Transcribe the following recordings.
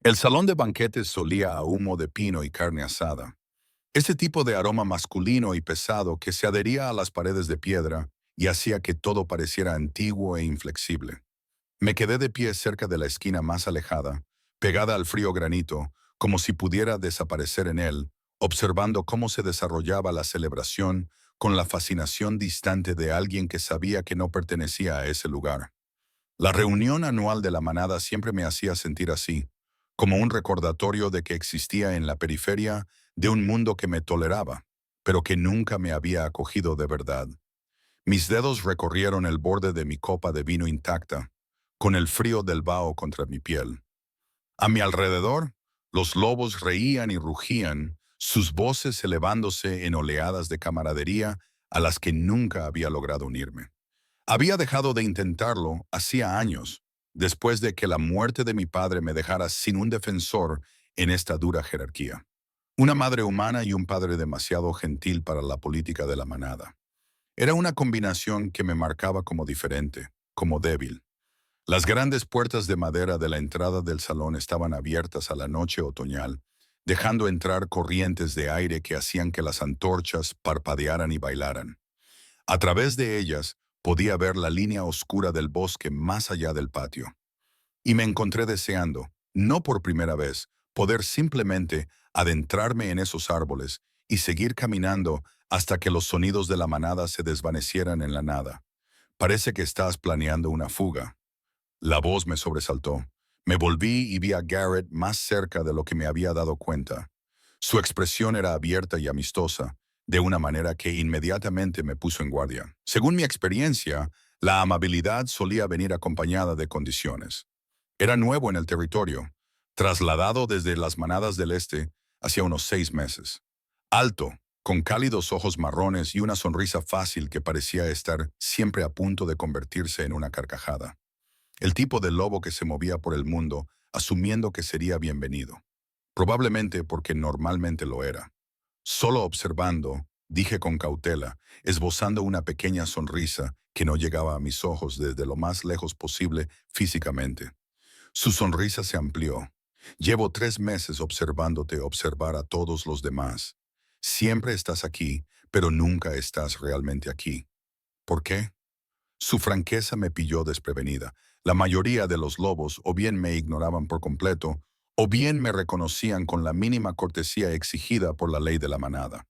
El salón de banquetes solía a humo de pino y carne asada. Ese tipo de aroma masculino y pesado que se adhería a las paredes de piedra y hacía que todo pareciera antiguo e inflexible. Me quedé de pie cerca de la esquina más alejada, pegada al frío granito, como si pudiera desaparecer en él, observando cómo se desarrollaba la celebración con la fascinación distante de alguien que sabía que no pertenecía a ese lugar. La reunión anual de la manada siempre me hacía sentir así, como un recordatorio de que existía en la periferia de un mundo que me toleraba, pero que nunca me había acogido de verdad. Mis dedos recorrieron el borde de mi copa de vino intacta, con el frío del vaho contra mi piel. A mi alrededor, los lobos reían y rugían, sus voces elevándose en oleadas de camaradería a las que nunca había logrado unirme. Había dejado de intentarlo hacía años, después de que la muerte de mi padre me dejara sin un defensor en esta dura jerarquía. Una madre humana y un padre demasiado gentil para la política de la manada. Era una combinación que me marcaba como diferente, como débil. Las grandes puertas de madera de la entrada del salón estaban abiertas a la noche otoñal, dejando entrar corrientes de aire que hacían que las antorchas parpadearan y bailaran. A través de ellas podía ver la línea oscura del bosque más allá del patio. Y me encontré deseando, no por primera vez, poder simplemente adentrarme en esos árboles y seguir caminando hasta que los sonidos de la manada se desvanecieran en la nada. Parece que estás planeando una fuga. La voz me sobresaltó. Me volví y vi a Garrett más cerca de lo que me había dado cuenta. Su expresión era abierta y amistosa, de una manera que inmediatamente me puso en guardia. Según mi experiencia, la amabilidad solía venir acompañada de condiciones. Era nuevo en el territorio, trasladado desde las manadas del este hacía unos 6 meses. Alto, con cálidos ojos marrones y una sonrisa fácil que parecía estar siempre a punto de convertirse en una carcajada. El tipo de lobo que se movía por el mundo, asumiendo que sería bienvenido. Probablemente porque normalmente lo era. Solo observando, dije con cautela, esbozando una pequeña sonrisa que no llegaba a mis ojos desde lo más lejos posible físicamente. Su sonrisa se amplió. Llevo 3 meses observándote observar a todos los demás. Siempre estás aquí, pero nunca estás realmente aquí. ¿Por qué? Su franqueza me pilló desprevenida. La mayoría de los lobos o bien me ignoraban por completo, o bien me reconocían con la mínima cortesía exigida por la ley de la manada.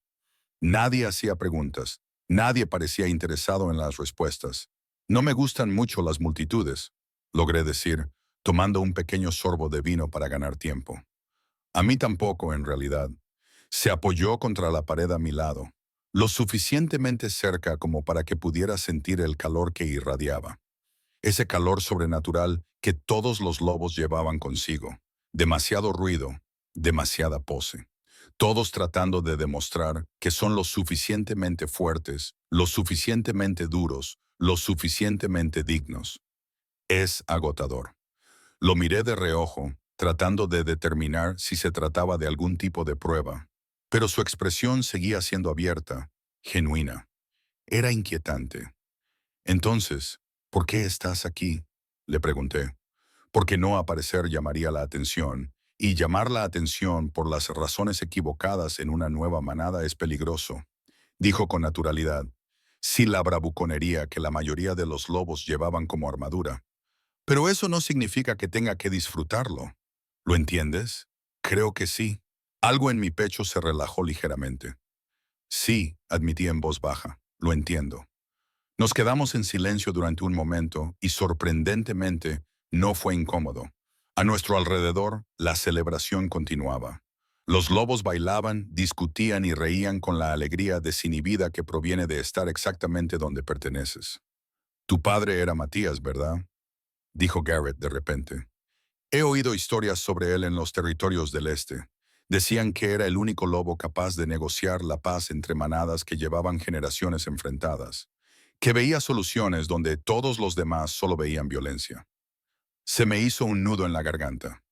Nadie hacía preguntas. Nadie parecía interesado en las respuestas. No me gustan mucho las multitudes, logré decir, tomando un pequeño sorbo de vino para ganar tiempo. A mí tampoco, en realidad. Se apoyó contra la pared a mi lado, lo suficientemente cerca como para que pudiera sentir el calor que irradiaba. Ese calor sobrenatural que todos los lobos llevaban consigo. Demasiado ruido, demasiada pose. Todos tratando de demostrar que son lo suficientemente fuertes, lo suficientemente duros, lo suficientemente dignos. Es agotador. Lo miré de reojo, tratando de determinar si se trataba de algún tipo de prueba. Pero su expresión seguía siendo abierta, genuina. Era inquietante. Entonces, ¿por qué estás aquí? Le pregunté. Porque no aparecer llamaría la atención, y llamar la atención por las razones equivocadas en una nueva manada es peligroso, dijo con naturalidad, sin la bravuconería que la mayoría de los lobos llevaban como armadura. Pero eso no significa que tenga que disfrutarlo. ¿Lo entiendes? Creo que sí. Algo en mi pecho se relajó ligeramente. Sí, admití en voz baja, lo entiendo. Nos quedamos en silencio durante un momento y sorprendentemente no fue incómodo. A nuestro alrededor, la celebración continuaba. Los lobos bailaban, discutían y reían con la alegría desinhibida que proviene de estar exactamente donde perteneces. Tu padre era Matías, ¿verdad? Dijo Garrett de repente. He oído historias sobre él en los territorios del este. Decían que era el único lobo capaz de negociar la paz entre manadas que llevaban generaciones enfrentadas, que veía soluciones donde todos los demás solo veían violencia. Se me hizo un nudo en la garganta.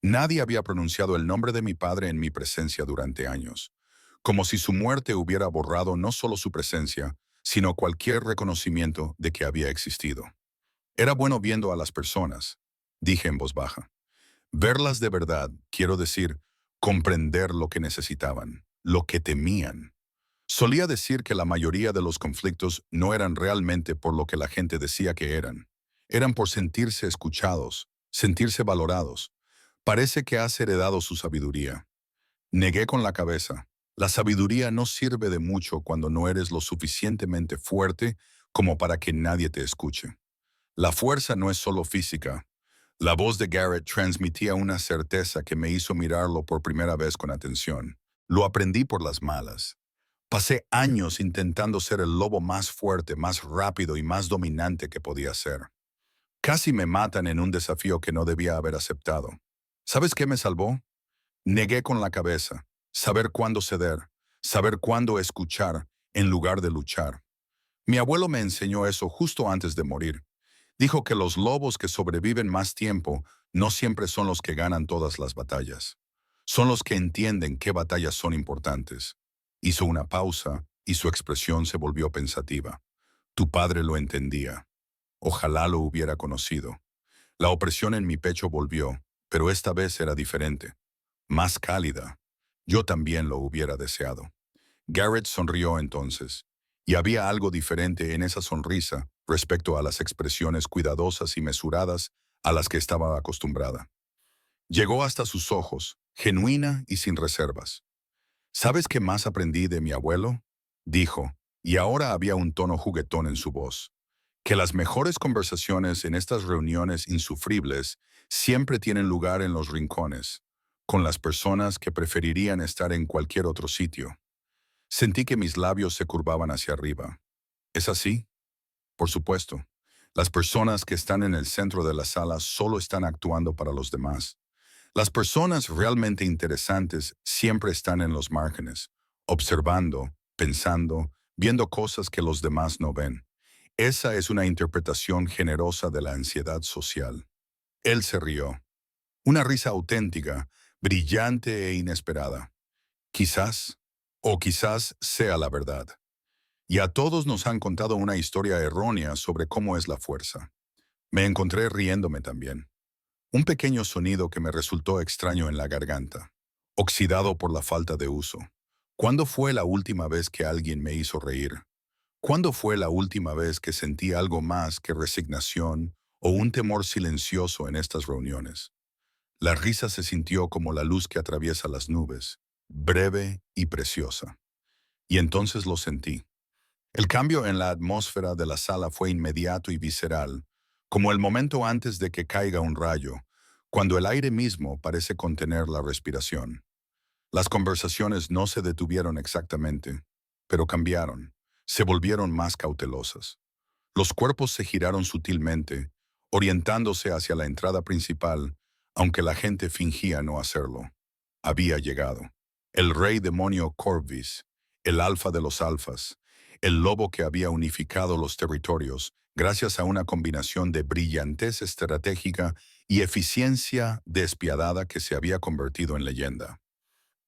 Nadie había pronunciado el nombre de mi padre en mi presencia durante años, como si su muerte hubiera borrado no solo su presencia, sino cualquier reconocimiento de que había existido. Era bueno viendo a las personas, dije en voz baja. Verlas de verdad, quiero decir, comprender lo que necesitaban, lo que temían. Solía decir que la mayoría de los conflictos no eran realmente por lo que la gente decía que eran. Eran por sentirse escuchados, sentirse valorados. Parece que has heredado su sabiduría. Negué con la cabeza. La sabiduría no sirve de mucho cuando no eres lo suficientemente fuerte como para que nadie te escuche. La fuerza no es solo física. La voz de Garrett transmitía una certeza que me hizo mirarlo por primera vez con atención. Lo aprendí por las malas. Pasé años intentando ser el lobo más fuerte, más rápido y más dominante que podía ser. Casi me matan en un desafío que no debía haber aceptado. ¿Sabes qué me salvó? Negué con la cabeza, saber cuándo ceder, saber cuándo escuchar en lugar de luchar. Mi abuelo me enseñó eso justo antes de morir. Dijo que los lobos que sobreviven más tiempo no siempre son los que ganan todas las batallas. Son los que entienden qué batallas son importantes. Hizo una pausa y su expresión se volvió pensativa. Tu padre lo entendía. Ojalá lo hubiera conocido. La opresión en mi pecho volvió, pero esta vez era diferente. Más cálida. Yo también lo hubiera deseado. Garrett sonrió entonces, y había algo diferente en esa sonrisa respecto a las expresiones cuidadosas y mesuradas a las que estaba acostumbrada. Llegó hasta sus ojos, genuina y sin reservas. ¿Sabes qué más aprendí de mi abuelo? Dijo, y ahora había un tono juguetón en su voz. Que las mejores conversaciones en estas reuniones insufribles siempre tienen lugar en los rincones, con las personas que preferirían estar en cualquier otro sitio. Sentí que mis labios se curvaban hacia arriba. ¿Es así? Por supuesto. Las personas que están en el centro de la sala solo están actuando para los demás. Las personas realmente interesantes siempre están en los márgenes, observando, pensando, viendo cosas que los demás no ven. Esa es una interpretación generosa de la ansiedad social. Él se rió. Una risa auténtica, brillante e inesperada. Quizás, o quizás sea la verdad. Y a todos nos han contado una historia errónea sobre cómo es la fuerza. Me encontré riéndome también. Un pequeño sonido que me resultó extraño en la garganta, oxidado por la falta de uso. ¿Cuándo fue la última vez que alguien me hizo reír? ¿Cuándo fue la última vez que sentí algo más que resignación o un temor silencioso en estas reuniones? La risa se sintió como la luz que atraviesa las nubes, breve y preciosa. Y entonces lo sentí. El cambio en la atmósfera de la sala fue inmediato y visceral, como el momento antes de que caiga un rayo, cuando el aire mismo parece contener la respiración. Las conversaciones no se detuvieron exactamente, pero cambiaron, se volvieron más cautelosas. Los cuerpos se giraron sutilmente, orientándose hacia la entrada principal, aunque la gente fingía no hacerlo. Había llegado. El rey demonio Corvus, el alfa de los alfas, el lobo que había unificado los territorios gracias a una combinación de brillantez estratégica y eficiencia despiadada que se había convertido en leyenda.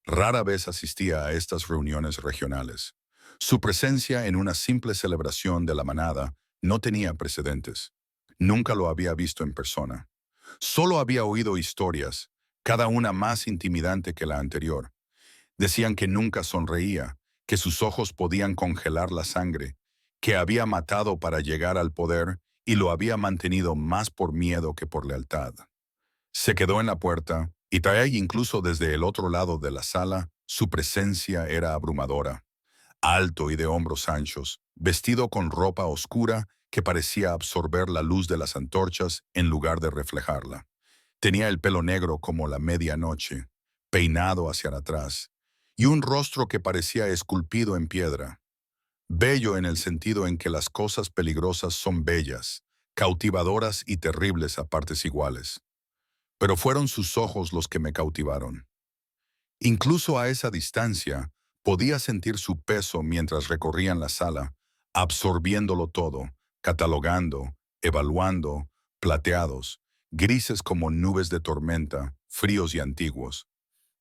Rara vez asistía a estas reuniones regionales. Su presencia en una simple celebración de la manada no tenía precedentes. Nunca lo había visto en persona. Solo había oído historias, cada una más intimidante que la anterior. Decían que nunca sonreía, que sus ojos podían congelar la sangre, que había matado para llegar al poder y lo había mantenido más por miedo que por lealtad. Se quedó en la puerta, y traía incluso desde el otro lado de la sala, su presencia era abrumadora. Alto y de hombros anchos, vestido con ropa oscura que parecía absorber la luz de las antorchas en lugar de reflejarla. Tenía el pelo negro como la medianoche, peinado hacia atrás, y un rostro que parecía esculpido en piedra. Bello en el sentido en que las cosas peligrosas son bellas, cautivadoras y terribles a partes iguales. Pero fueron sus ojos los que me cautivaron. Incluso a esa distancia, podía sentir su peso mientras recorrían la sala, absorbiéndolo todo, catalogando, evaluando, plateados, grises como nubes de tormenta, fríos y antiguos.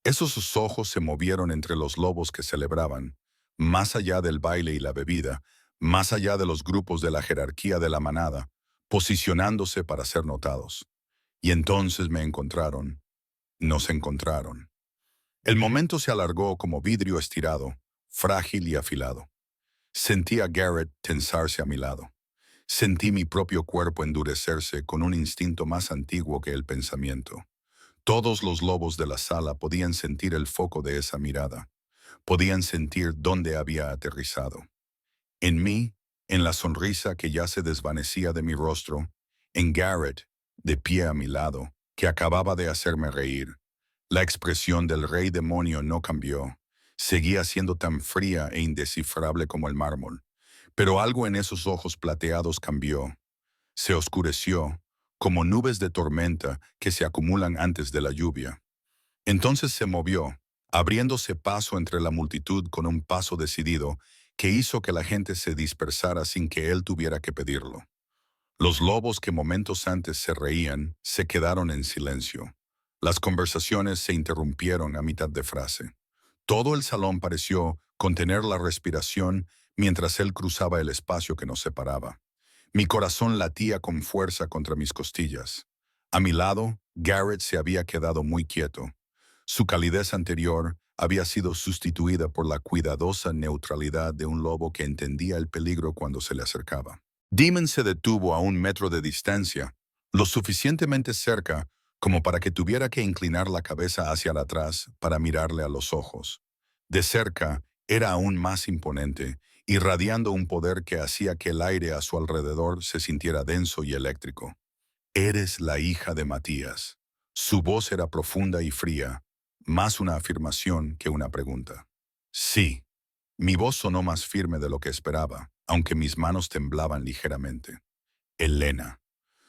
Esos ojos se movieron entre los lobos que celebraban, más allá del baile y la bebida, más allá de los grupos de la jerarquía de la manada, posicionándose para ser notados. Y entonces me encontraron, Nos encontraron. El momento se alargó como vidrio estirado, frágil y afilado. Sentí a Garrett tensarse a mi lado. Sentí mi propio cuerpo endurecerse con un instinto más antiguo que el pensamiento. Todos los lobos de la sala podían sentir el foco de esa mirada. Podían sentir dónde había aterrizado. En mí, en la sonrisa que ya se desvanecía de mi rostro, en Garrett, de pie a mi lado, que acababa de hacerme reír. La expresión del rey demonio no cambió. Seguía siendo tan fría e indescifrable como el mármol. Pero algo en esos ojos plateados cambió. Se oscureció, como nubes de tormenta que se acumulan antes de la lluvia. Entonces se movió, abriéndose paso entre la multitud con un paso decidido que hizo que la gente se dispersara sin que él tuviera que pedirlo. Los lobos que momentos antes se reían se quedaron en silencio. Las conversaciones se interrumpieron a mitad de frase. Todo el salón pareció contener la respiración mientras él cruzaba el espacio que nos separaba. Mi corazón latía con fuerza contra mis costillas. A mi lado, Garrett se había quedado muy quieto. Su calidez anterior había sido sustituida por la cuidadosa neutralidad de un lobo que entendía el peligro cuando se le acercaba. Demon se detuvo a 1 metro de distancia, lo suficientemente cerca como para que tuviera que inclinar la cabeza hacia atrás para mirarle a los ojos. De cerca, era aún más imponente, irradiando un poder que hacía que el aire a su alrededor se sintiera denso y eléctrico. Eres la hija de Matías. Su voz era profunda y fría, más una afirmación que una pregunta. Sí. Mi voz sonó más firme de lo que esperaba, aunque mis manos temblaban ligeramente. Elena.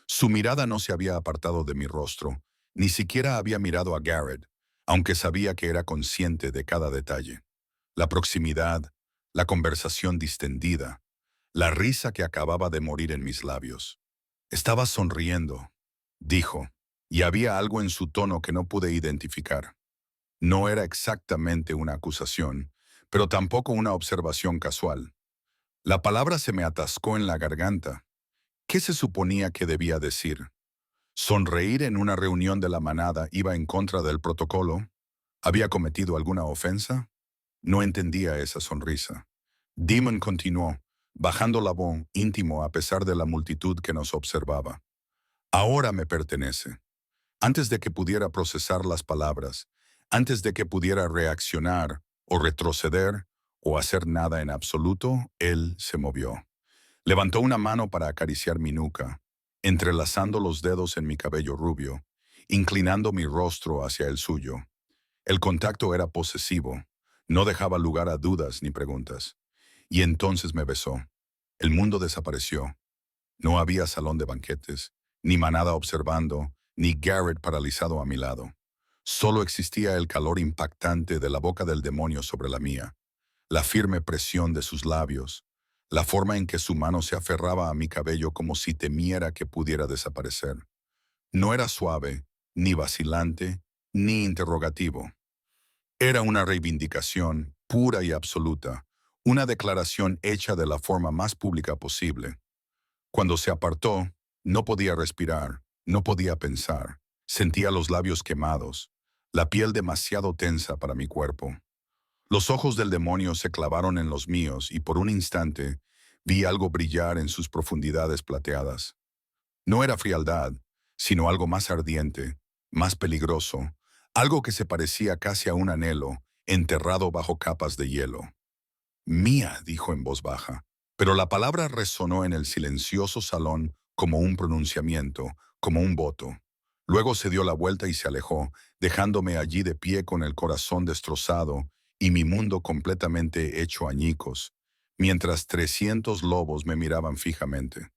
Su mirada no se había apartado de mi rostro, ni siquiera había mirado a Garrett, aunque sabía que era consciente de cada detalle. La proximidad, la conversación distendida, la risa que acababa de morir en mis labios. Estaba sonriendo, dijo, y había algo en su tono que no pude identificar. No era exactamente una acusación, pero tampoco una observación casual. La palabra se me atascó en la garganta. ¿Qué se suponía que debía decir? ¿Sonreír en una reunión de la manada iba en contra del protocolo? ¿Había cometido alguna ofensa? No entendía esa sonrisa. Demon continuó, bajando la voz, íntimo a pesar de la multitud que nos observaba. Ahora me pertenece. Antes de que pudiera procesar las palabras, antes de que pudiera reaccionar o retroceder o hacer nada en absoluto, él se movió. Levantó una mano para acariciar mi nuca, entrelazando los dedos en mi cabello rubio, inclinando mi rostro hacia el suyo. El contacto era posesivo, no dejaba lugar a dudas ni preguntas. Y entonces me besó. El mundo desapareció. No había salón de banquetes, ni manada observando, ni Garrett paralizado a mi lado. Solo existía el calor impactante de la boca del demonio sobre la mía, la firme presión de sus labios, la forma en que su mano se aferraba a mi cabello como si temiera que pudiera desaparecer. No era suave, ni vacilante, ni interrogativo. Era una reivindicación pura y absoluta, una declaración hecha de la forma más pública posible. Cuando se apartó, no podía respirar, no podía pensar. Sentía los labios quemados, la piel demasiado tensa para mi cuerpo. Los ojos del demonio se clavaron en los míos y por un instante vi algo brillar en sus profundidades plateadas. No era frialdad, sino algo más ardiente, más peligroso, algo que se parecía casi a un anhelo, enterrado bajo capas de hielo. Mía, dijo en voz baja, pero la palabra resonó en el silencioso salón como un pronunciamiento, como un voto. Luego se dio la vuelta y se alejó, dejándome allí de pie con el corazón destrozado y mi mundo completamente hecho añicos, mientras 300 lobos me miraban fijamente.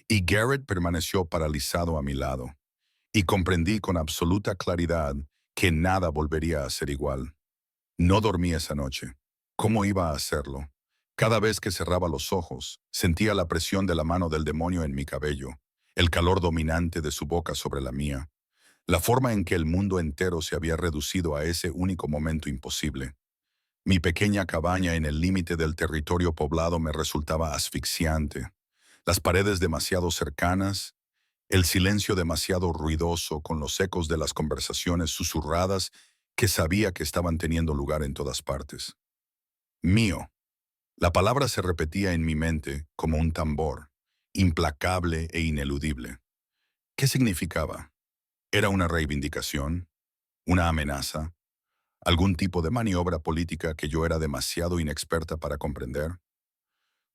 Y Garrett permaneció paralizado a mi lado. Y comprendí con absoluta claridad que nada volvería a ser igual. No dormí esa noche. ¿Cómo iba a hacerlo? Cada vez que cerraba los ojos, sentía la presión de la mano del demonio en mi cabello, el calor dominante de su boca sobre la mía, la forma en que el mundo entero se había reducido a ese único momento imposible. Mi pequeña cabaña en el límite del territorio poblado me resultaba asfixiante. Las paredes demasiado cercanas El silencio demasiado ruidoso con los ecos de las conversaciones susurradas que sabía que estaban teniendo lugar en todas partes. Mío. La palabra se repetía en mi mente como un tambor, implacable e ineludible. ¿Qué significaba? ¿Era una reivindicación? ¿Una amenaza? ¿Algún tipo de maniobra política que yo era demasiado inexperta para comprender?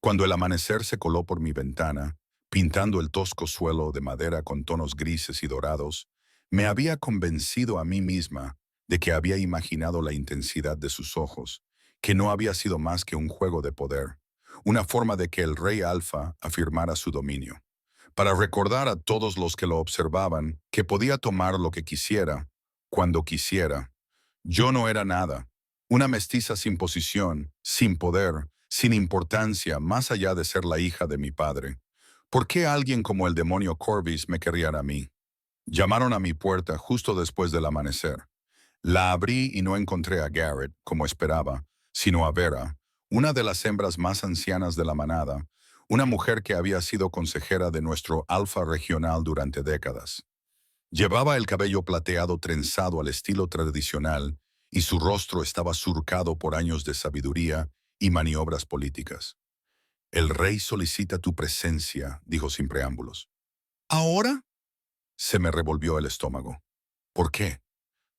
Cuando el amanecer se coló por mi ventana, pintando el tosco suelo de madera con tonos grises y dorados, me había convencido a mí misma de que había imaginado la intensidad de sus ojos, que no había sido más que un juego de poder, una forma de que el rey Alfa afirmara su dominio, para recordar a todos los que lo observaban que podía tomar lo que quisiera, cuando quisiera. Yo no era nada, una mestiza sin posición, sin poder, sin importancia, más allá de ser la hija de mi padre. ¿Por qué alguien como el demonio Corvus me querría a mí? Llamaron a mi puerta justo después del amanecer. La abrí y no encontré a Garrett, como esperaba, sino a Vera, una de las hembras más ancianas de la manada, una mujer que había sido consejera de nuestro alfa regional durante décadas. Llevaba el cabello plateado trenzado al estilo tradicional y su rostro estaba surcado por años de sabiduría y maniobras políticas. El rey solicita tu presencia, dijo sin preámbulos. ¿Ahora? Se me revolvió el estómago. ¿Por qué?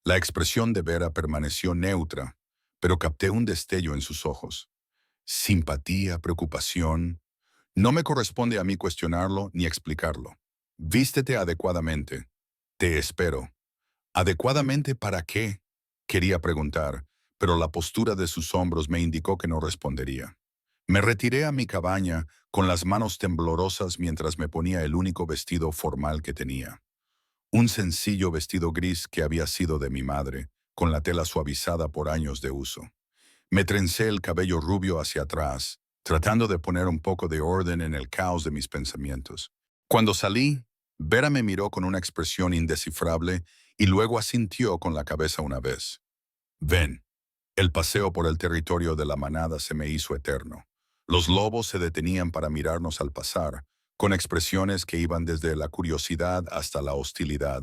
La expresión de Vera permaneció neutra, pero capté un destello en sus ojos. Simpatía, preocupación. No me corresponde a mí cuestionarlo ni explicarlo. Vístete adecuadamente. Te espero. ¿Adecuadamente para qué? Quería preguntar, pero la postura de sus hombros me indicó que no respondería. Me retiré a mi cabaña con las manos temblorosas mientras me ponía el único vestido formal que tenía. Un sencillo vestido gris que había sido de mi madre, con la tela suavizada por años de uso. Me trencé el cabello rubio hacia atrás, tratando de poner un poco de orden en el caos de mis pensamientos. Cuando salí, Vera me miró con una expresión indescifrable y luego asintió con la cabeza una vez. Ven. El paseo por el territorio de la manada se me hizo eterno. Los lobos se detenían para mirarnos al pasar, con expresiones que iban desde la curiosidad hasta la hostilidad,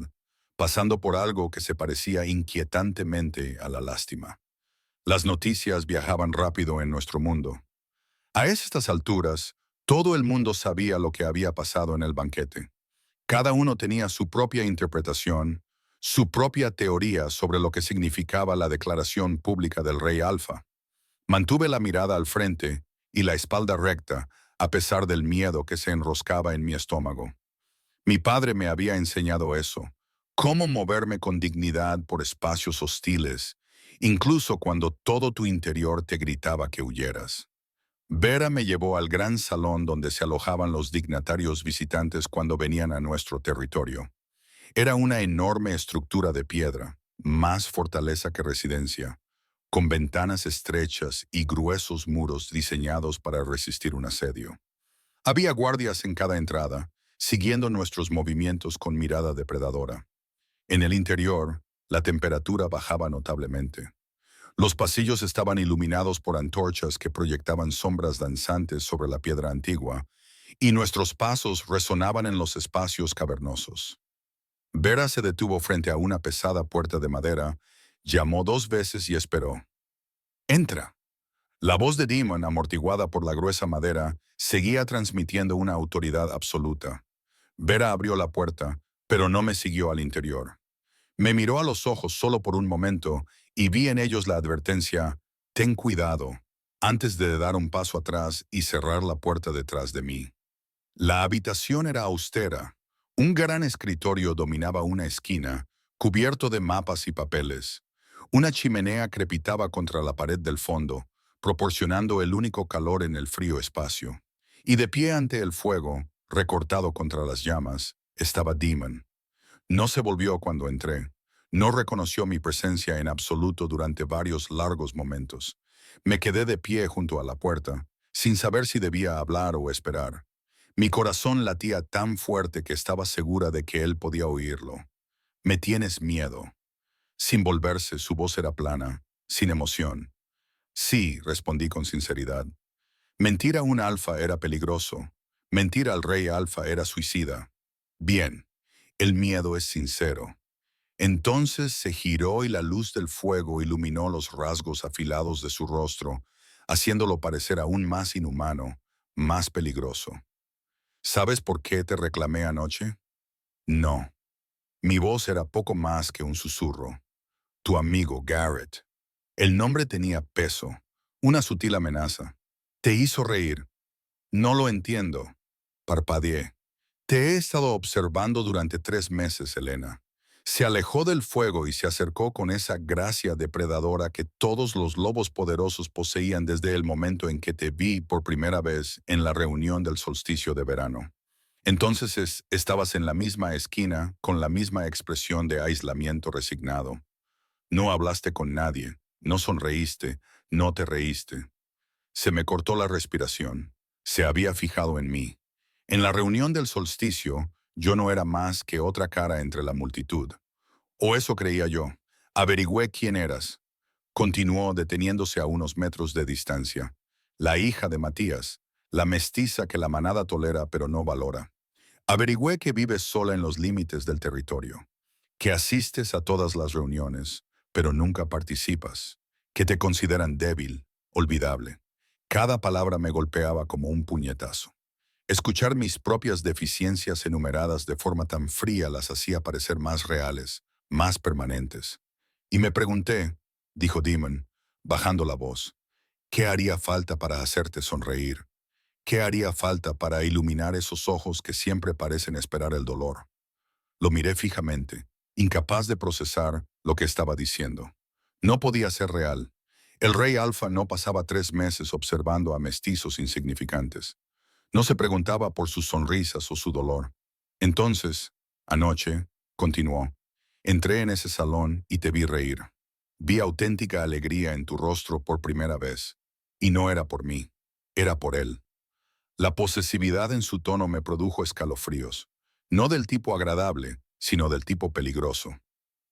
pasando por algo que se parecía inquietantemente a la lástima. Las noticias viajaban rápido en nuestro mundo. A estas alturas, todo el mundo sabía lo que había pasado en el banquete. Cada uno tenía su propia interpretación, su propia teoría sobre lo que significaba la declaración pública del rey Alfa. Mantuve la mirada al frente y la espalda recta, a pesar del miedo que se enroscaba en mi estómago. Mi padre me había enseñado eso, cómo moverme con dignidad por espacios hostiles, incluso cuando todo tu interior te gritaba que huyeras. Vera me llevó al gran salón donde se alojaban los dignatarios visitantes cuando venían a nuestro territorio. Era una enorme estructura de piedra, más fortaleza que residencia, con ventanas estrechas y gruesos muros diseñados para resistir un asedio. Había guardias en cada entrada, siguiendo nuestros movimientos con mirada depredadora. En el interior, la temperatura bajaba notablemente. Los pasillos estaban iluminados por antorchas que proyectaban sombras danzantes sobre la piedra antigua, y nuestros pasos resonaban en los espacios cavernosos. Vera se detuvo frente a una pesada puerta de madera, llamó 2 veces y esperó. «Entra». La voz de Demon, amortiguada por la gruesa madera, seguía transmitiendo una autoridad absoluta. Vera abrió la puerta, pero no me siguió al interior. Me miró a los ojos solo por un momento y vi en ellos la advertencia, «Ten cuidado», antes de dar un paso atrás y cerrar la puerta detrás de mí. La habitación era austera. Un gran escritorio dominaba una esquina, cubierto de mapas y papeles. Una chimenea crepitaba contra la pared del fondo, proporcionando el único calor en el frío espacio. Y de pie ante el fuego, recortado contra las llamas, estaba Demon. No se volvió cuando entré. No reconoció mi presencia en absoluto durante varios largos momentos. Me quedé de pie junto a la puerta, sin saber si debía hablar o esperar. Mi corazón latía tan fuerte que estaba segura de que él podía oírlo. «Me tienes miedo». Sin volverse, su voz era plana, sin emoción. «Sí», respondí con sinceridad. Mentir a un alfa era peligroso. Mentir al rey alfa era suicida. «Bien». El miedo es sincero. Entonces se giró y la luz del fuego iluminó los rasgos afilados de su rostro, haciéndolo parecer aún más inhumano, más peligroso. ¿Sabes por qué te reclamé anoche? No. Mi voz era poco más que un susurro. Tu amigo Garrett. El nombre tenía peso, una sutil amenaza. Te hizo reír. No lo entiendo. Parpadeé. Te he estado observando durante 3 meses, Elena. Se alejó del fuego y se acercó con esa gracia depredadora que todos los lobos poderosos poseían desde el momento en que te vi por primera vez en la reunión del solsticio de verano. Entonces estabas en la misma esquina con la misma expresión de aislamiento resignado. No hablaste con nadie, no sonreíste, no te reíste. Se me cortó la respiración. Se había fijado en mí. En la reunión del solsticio, yo no era más que otra cara entre la multitud. O eso creía yo. Averigüé quién eras. Continuó deteniéndose a unos metros de distancia. La hija de Matías, la mestiza que la manada tolera pero no valora. Averigüé que vives sola en los límites del territorio, que asistes a todas las reuniones, pero nunca participas, que te consideran débil, olvidable. Cada palabra me golpeaba como un puñetazo. Escuchar mis propias deficiencias enumeradas de forma tan fría las hacía parecer más reales, más permanentes. Y me pregunté, dijo Demon, bajando la voz, ¿qué haría falta para hacerte sonreír? ¿Qué haría falta para iluminar esos ojos que siempre parecen esperar el dolor? Lo miré fijamente, incapaz de procesar lo que estaba diciendo. No podía ser real. El rey Alfa no pasaba 3 meses observando a mestizos insignificantes. No se preguntaba por sus sonrisas o su dolor. Entonces, anoche, continuó, entré en ese salón y te vi reír. Vi auténtica alegría en tu rostro por primera vez. Y no era por mí, era por él. La posesividad en su tono me produjo escalofríos, no del tipo agradable, sino del tipo peligroso.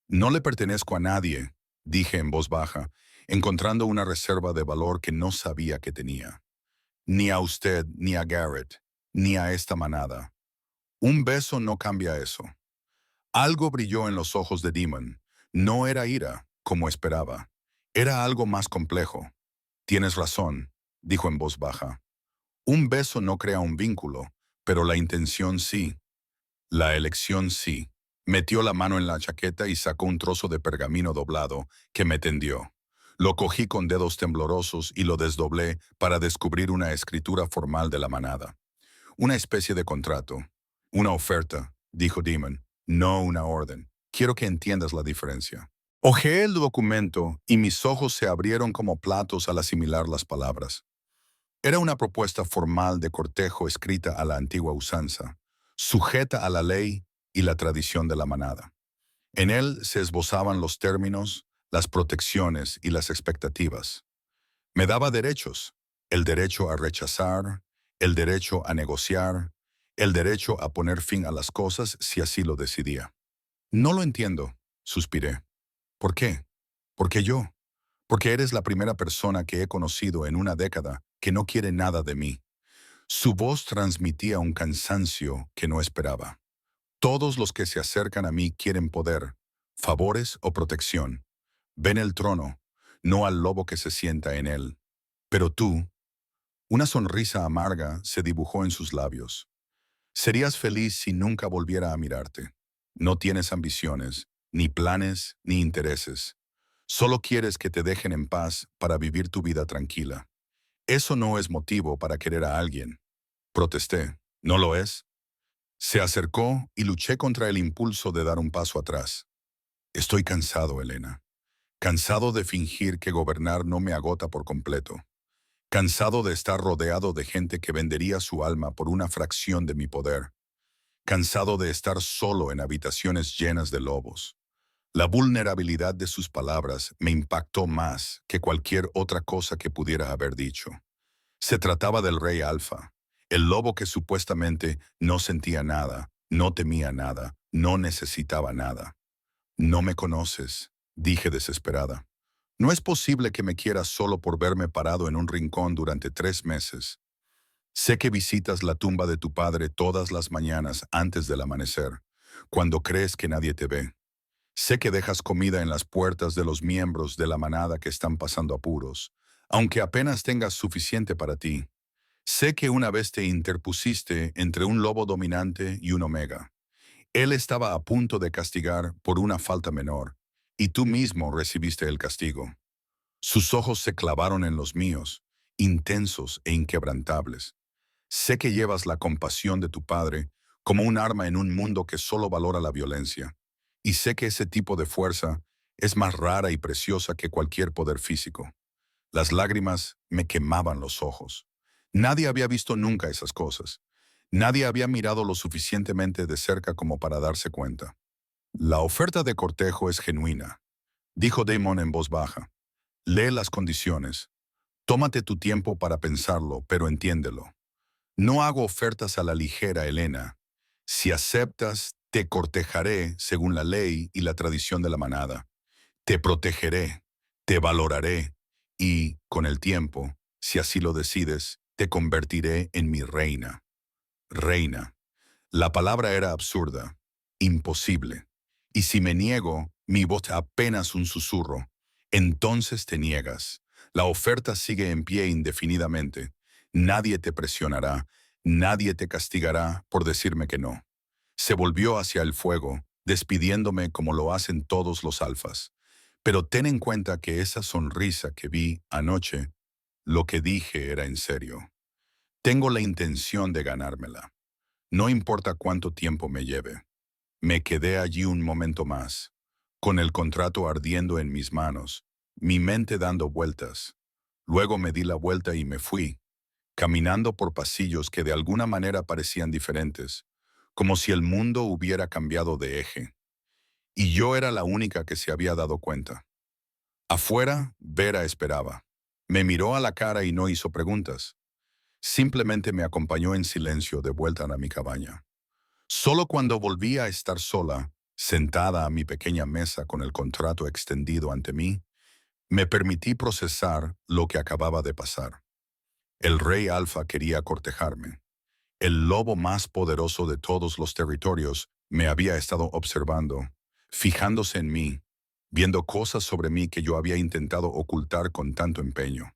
No le pertenezco a nadie, dije en voz baja, encontrando una reserva de valor que no sabía que tenía. Ni a usted, ni a Garrett, ni a esta manada. Un beso no cambia eso. Algo brilló en los ojos de Demon. No era ira, como esperaba. Era algo más complejo. Tienes razón, dijo en voz baja. Un beso no crea un vínculo, pero la intención sí. La elección sí. Metió la mano en la chaqueta y sacó un trozo de pergamino doblado que me tendió. Lo cogí con dedos temblorosos y lo desdoblé para descubrir una escritura formal de la manada. Una especie de contrato. Una oferta, dijo Demon, no una orden. Quiero que entiendas la diferencia. Hojeé el documento y mis ojos se abrieron como platos al asimilar las palabras. Era una propuesta formal de cortejo escrita a la antigua usanza, sujeta a la ley y la tradición de la manada. En él se esbozaban los términos, las protecciones y las expectativas. Me daba derechos, el derecho a rechazar, el derecho a negociar, el derecho a poner fin a las cosas si así lo decidía. No lo entiendo, suspiré. ¿Por qué? Porque yo. Porque eres la primera persona que he conocido en una década que no quiere nada de mí. Su voz transmitía un cansancio que no esperaba. Todos los que se acercan a mí quieren poder, favores o protección. Ven el trono, no al lobo que se sienta en él. Pero tú, una sonrisa amarga se dibujó en sus labios. Serías feliz si nunca volviera a mirarte. No tienes ambiciones, ni planes, ni intereses. Solo quieres que te dejen en paz para vivir tu vida tranquila. Eso no es motivo para querer a alguien. Protesté. ¿No lo es? Se acercó y luché contra el impulso de dar un paso atrás. Estoy cansado, Elena. Cansado de fingir que gobernar no me agota por completo. Cansado de estar rodeado de gente que vendería su alma por una fracción de mi poder. Cansado de estar solo en habitaciones llenas de lobos. La vulnerabilidad de sus palabras me impactó más que cualquier otra cosa que pudiera haber dicho. Se trataba del rey Alfa, el lobo que supuestamente no sentía nada, no temía nada, no necesitaba nada. No me conoces, dije desesperada. No es posible que me quieras solo por verme parado en un rincón durante 3 meses. Sé que visitas la tumba de tu padre todas las mañanas antes del amanecer. cuando crees que nadie te ve. Sé que dejas comida en las puertas de los miembros de la manada que están pasando apuros, aunque apenas tengas suficiente para ti. Sé que una vez te interpusiste entre un lobo dominante y un omega. Él estaba a punto de castigar por una falta menor, y tú mismo recibiste el castigo. Sus ojos se clavaron en los míos, intensos e inquebrantables. Sé que llevas la compasión de tu padre como un arma en un mundo que solo valora la violencia. Y sé que ese tipo de fuerza es más rara y preciosa que cualquier poder físico. Las lágrimas me quemaban los ojos. Nadie había visto nunca esas cosas. Nadie había mirado lo suficientemente de cerca como para darse cuenta. La oferta de cortejo es genuina, dijo Damon en voz baja. Lee las condiciones. Tómate tu tiempo para pensarlo, pero entiéndelo. No hago ofertas a la ligera, Elena. Si aceptas, te cortejaré según la ley y la tradición de la manada. Te protegeré, te valoraré y, con el tiempo, si así lo decides, te convertiré en mi reina. Reina. La palabra era absurda, imposible. Y si me niego, mi voz apenas un susurro. Entonces te niegas. La oferta sigue en pie indefinidamente. Nadie te presionará, nadie te castigará por decirme que no. Se volvió hacia el fuego, despidiéndome como lo hacen todos los alfas. Pero ten en cuenta que esa sonrisa que vi anoche, lo que dije era en serio. Tengo la intención de ganármela. No importa cuánto tiempo me lleve. Me quedé allí un momento más, con el contrato ardiendo en mis manos, mi mente dando vueltas. Luego me di la vuelta y me fui, caminando por pasillos que de alguna manera parecían diferentes, como si el mundo hubiera cambiado de eje. Y yo era la única que se había dado cuenta. Afuera, Vera esperaba. Me miró a la cara y no hizo preguntas. Simplemente me acompañó en silencio de vuelta a mi cabaña. Solo cuando volví a estar sola, sentada a mi pequeña mesa con el contrato extendido ante mí, me permití procesar lo que acababa de pasar. El rey Alfa quería cortejarme. El lobo más poderoso de todos los territorios me había estado observando, fijándose en mí, viendo cosas sobre mí que yo había intentado ocultar con tanto empeño.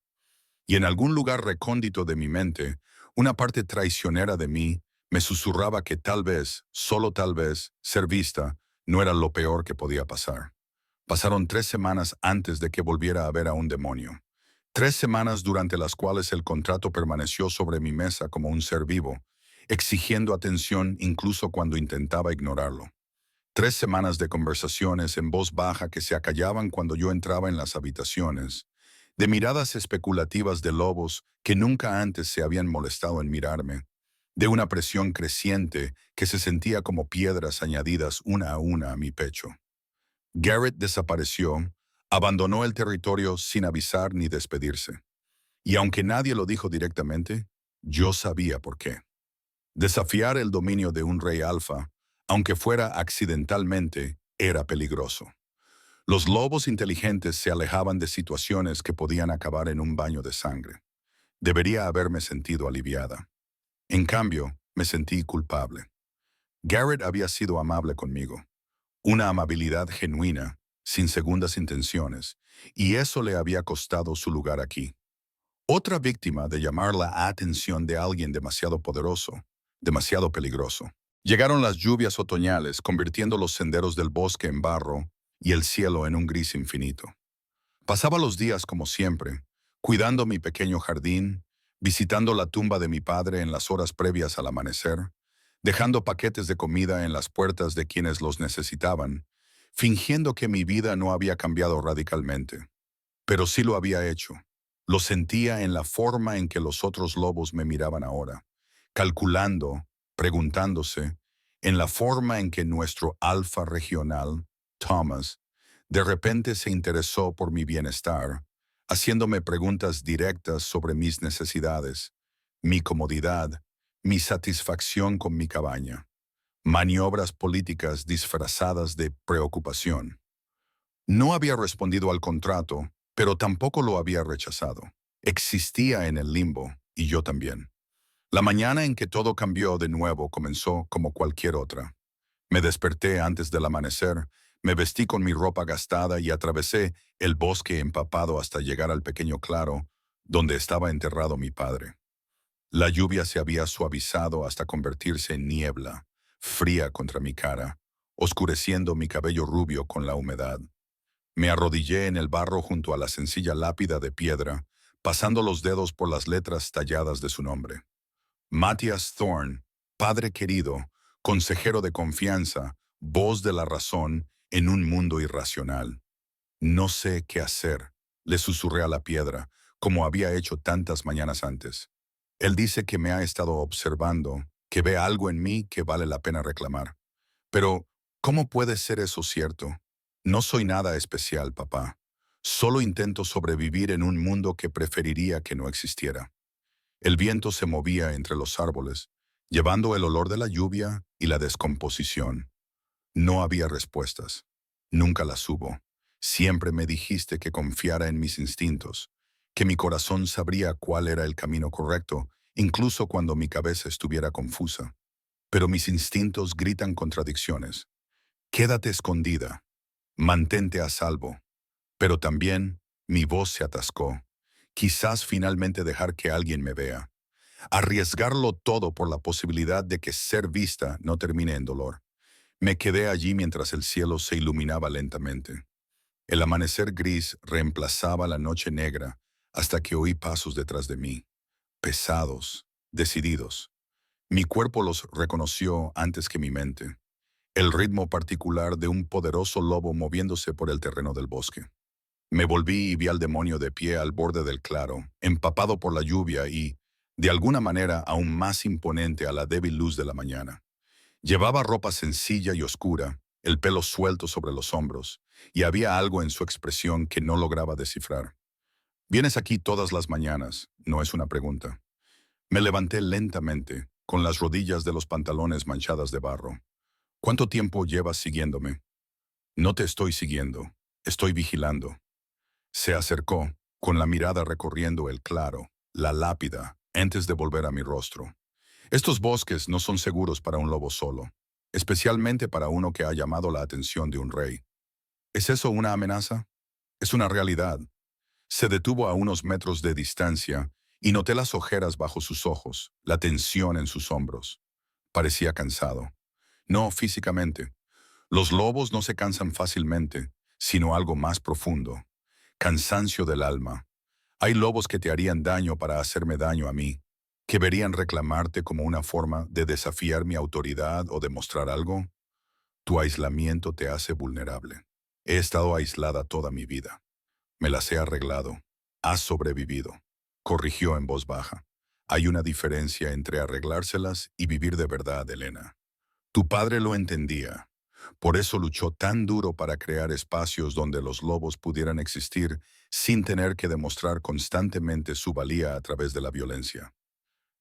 Y en algún lugar recóndito de mi mente, una parte traicionera de mí me susurraba que tal vez, solo tal vez, ser vista no era lo peor que podía pasar. Pasaron 3 semanas antes de que volviera a ver a un demonio. 3 semanas durante las cuales el contrato permaneció sobre mi mesa como un ser vivo, exigiendo atención incluso cuando intentaba ignorarlo. 3 semanas de conversaciones en voz baja que se acallaban cuando yo entraba en las habitaciones, de miradas especulativas de lobos que nunca antes se habían molestado en mirarme, de una presión creciente que se sentía como piedras añadidas una a una a mi pecho. Garrett desapareció, abandonó el territorio sin avisar ni despedirse. Y aunque nadie lo dijo directamente, yo sabía por qué. Desafiar el dominio de un rey alfa, aunque fuera accidentalmente, era peligroso. Los lobos inteligentes se alejaban de situaciones que podían acabar en un baño de sangre. Debería haberme sentido aliviada. En cambio, me sentí culpable. Garrett había sido amable conmigo, una amabilidad genuina, sin segundas intenciones, y eso le había costado su lugar aquí. Otra víctima de llamar la atención de alguien demasiado poderoso, demasiado peligroso. Llegaron las lluvias otoñales, convirtiendo los senderos del bosque en barro y el cielo en un gris infinito. Pasaba los días como siempre, cuidando mi pequeño jardín, visitando la tumba de mi padre en las horas previas al amanecer, dejando paquetes de comida en las puertas de quienes los necesitaban, fingiendo que mi vida no había cambiado radicalmente. Pero sí lo había hecho. Lo sentía en la forma en que los otros lobos me miraban ahora, calculando, preguntándose, en la forma en que nuestro alfa regional, Thomas, de repente se interesó por mi bienestar, haciéndome preguntas directas sobre mis necesidades, mi comodidad, mi satisfacción con mi cabaña, maniobras políticas disfrazadas de preocupación. No había respondido al contrato, pero tampoco lo había rechazado. Existía en el limbo, y yo también. La mañana en que todo cambió de nuevo comenzó como cualquier otra. Me desperté antes del amanecer, me vestí con mi ropa gastada y atravesé el bosque empapado hasta llegar al pequeño claro donde estaba enterrado mi padre. La lluvia se había suavizado hasta convertirse en niebla, fría contra mi cara, oscureciendo mi cabello rubio con la humedad. Me arrodillé en el barro junto a la sencilla lápida de piedra, pasando los dedos por las letras talladas de su nombre. Matthias Thorne, padre querido, consejero de confianza, voz de la razón en un mundo irracional. No sé qué hacer, le susurré a la piedra, como había hecho tantas mañanas antes. Él dice que me ha estado observando, que ve algo en mí que vale la pena reclamar. Pero, ¿cómo puede ser eso cierto? No soy nada especial, papá. Solo intento sobrevivir en un mundo que preferiría que no existiera. El viento se movía entre los árboles, llevando el olor de la lluvia y la descomposición. No había respuestas. Nunca las hubo. Siempre me dijiste que confiara en mis instintos, que mi corazón sabría cuál era el camino correcto, incluso cuando mi cabeza estuviera confusa. Pero mis instintos gritan contradicciones. Quédate escondida. Mantente a salvo. Pero también mi voz se atascó. Quizás finalmente dejar que alguien me vea. Arriesgarlo todo por la posibilidad de que ser vista no termine en dolor. Me quedé allí mientras el cielo se iluminaba lentamente. El amanecer gris reemplazaba la noche negra hasta que oí pasos detrás de mí, pesados, decididos. Mi cuerpo los reconoció antes que mi mente, el ritmo particular de un poderoso lobo moviéndose por el terreno del bosque. Me volví y vi al demonio de pie al borde del claro, empapado por la lluvia y, de alguna manera, aún más imponente a la débil luz de la mañana. Llevaba ropa sencilla y oscura, el pelo suelto sobre los hombros, y había algo en su expresión que no lograba descifrar. «Vienes aquí todas las mañanas», no es una pregunta. Me levanté lentamente, con las rodillas de los pantalones manchadas de barro. «¿Cuánto tiempo llevas siguiéndome?» «No te estoy siguiendo, estoy vigilando». Se acercó, con la mirada recorriendo el claro, la lápida, antes de volver a mi rostro. Estos bosques no son seguros para un lobo solo, especialmente para uno que ha llamado la atención de un rey. ¿Es eso una amenaza? Es una realidad. Se detuvo a unos metros de distancia y noté las ojeras bajo sus ojos, la tensión en sus hombros. Parecía cansado. No físicamente. Los lobos no se cansan fácilmente, sino algo más profundo. Cansancio del alma. Hay lobos que te harían daño para hacerme daño a mí, que verían reclamarte como una forma de desafiar mi autoridad o demostrar algo. Tu aislamiento te hace vulnerable. He estado aislada toda mi vida. Me las he arreglado. Has sobrevivido. Corrigió en voz baja. Hay una diferencia entre arreglárselas y vivir de verdad, Elena. Tu padre lo entendía. Por eso luchó tan duro para crear espacios donde los lobos pudieran existir sin tener que demostrar constantemente su valía a través de la violencia.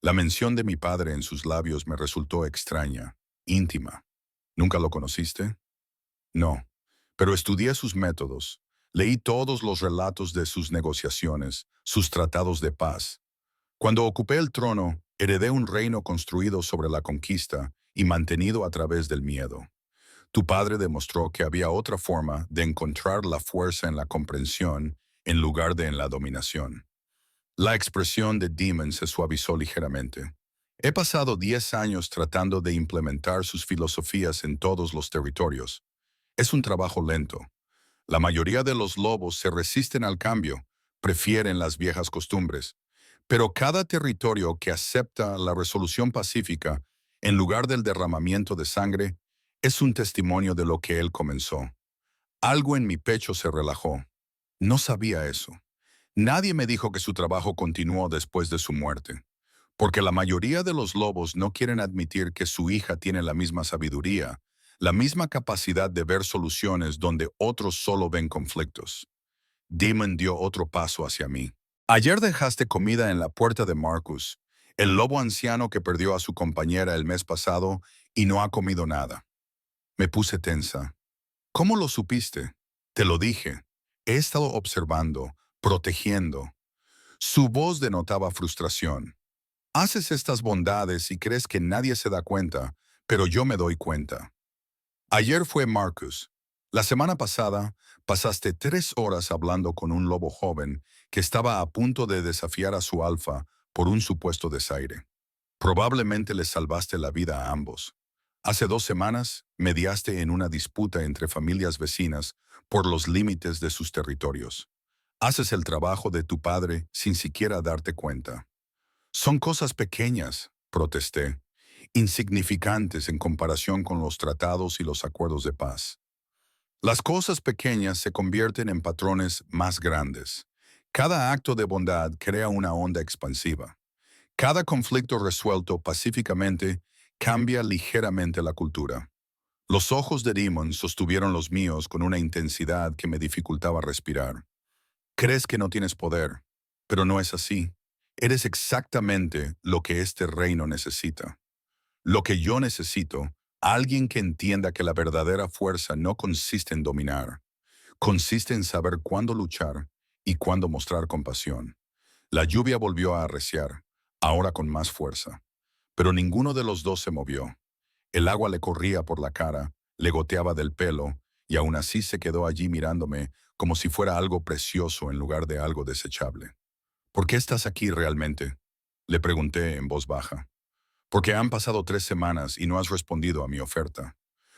La mención de mi padre en sus labios me resultó extraña, íntima. ¿Nunca lo conociste? No, pero estudié sus métodos. Leí todos los relatos de sus negociaciones, sus tratados de paz. Cuando ocupé el trono, heredé un reino construido sobre la conquista y mantenido a través del miedo. Tu padre demostró que había otra forma de encontrar la fuerza en la comprensión en lugar de en la dominación. La expresión de Demon se suavizó ligeramente. He pasado 10 años tratando de implementar sus filosofías en todos los territorios. Es un trabajo lento. La mayoría de los lobos se resisten al cambio, prefieren las viejas costumbres. Pero cada territorio que acepta la resolución pacífica en lugar del derramamiento de sangre es un testimonio de lo que él comenzó. Algo en mi pecho se relajó. No sabía eso. Nadie me dijo que su trabajo continuó después de su muerte, porque la mayoría de los lobos no quieren admitir que su hija tiene la misma sabiduría, la misma capacidad de ver soluciones donde otros solo ven conflictos. Demon dio otro paso hacia mí. Ayer dejaste comida en la puerta de Marcus, el lobo anciano que perdió a su compañera el mes pasado y no ha comido nada. Me puse tensa. ¿Cómo lo supiste? Te lo dije. He estado observando, protegiendo. Su voz denotaba frustración. Haces estas bondades y crees que nadie se da cuenta, pero yo me doy cuenta. Ayer fue Marcus. La semana pasada pasaste 3 horas hablando con un lobo joven que estaba a punto de desafiar a su alfa por un supuesto desaire. Probablemente le salvaste la vida a ambos. Hace 2 semanas mediaste en una disputa entre familias vecinas por los límites de sus territorios. Haces el trabajo de tu padre sin siquiera darte cuenta. Son cosas pequeñas, protesté, insignificantes en comparación con los tratados y los acuerdos de paz. Las cosas pequeñas se convierten en patrones más grandes. Cada acto de bondad crea una onda expansiva. Cada conflicto resuelto pacíficamente cambia ligeramente la cultura. Los ojos de Demon sostuvieron los míos con una intensidad que me dificultaba respirar. Crees que no tienes poder, pero no es así. Eres exactamente lo que este reino necesita. Lo que yo necesito, alguien que entienda que la verdadera fuerza no consiste en dominar, consiste en saber cuándo luchar y cuándo mostrar compasión. La lluvia volvió a arreciar, ahora con más fuerza. Pero ninguno de los dos se movió. El agua le corría por la cara, le goteaba del pelo, y aún así se quedó allí mirándome como si fuera algo precioso en lugar de algo desechable. ¿Por qué estás aquí realmente?, le pregunté en voz baja. Porque han pasado 3 semanas y no has respondido a mi oferta.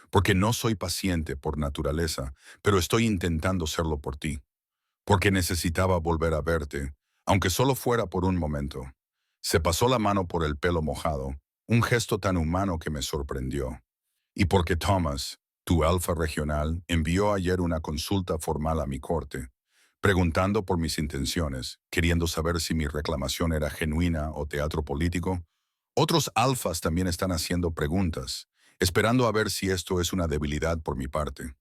Porque no soy paciente por naturaleza, pero estoy intentando serlo por ti. Porque necesitaba volver a verte, aunque solo fuera por un momento. Se pasó la mano por el pelo mojado, un gesto tan humano que me sorprendió. Y porque Thomas, tu alfa regional, envió ayer una consulta formal a mi corte, preguntando por mis intenciones, queriendo saber si mi reclamación era genuina o teatro político. Otros alfas también están haciendo preguntas, esperando a ver si esto es una debilidad por mi parte.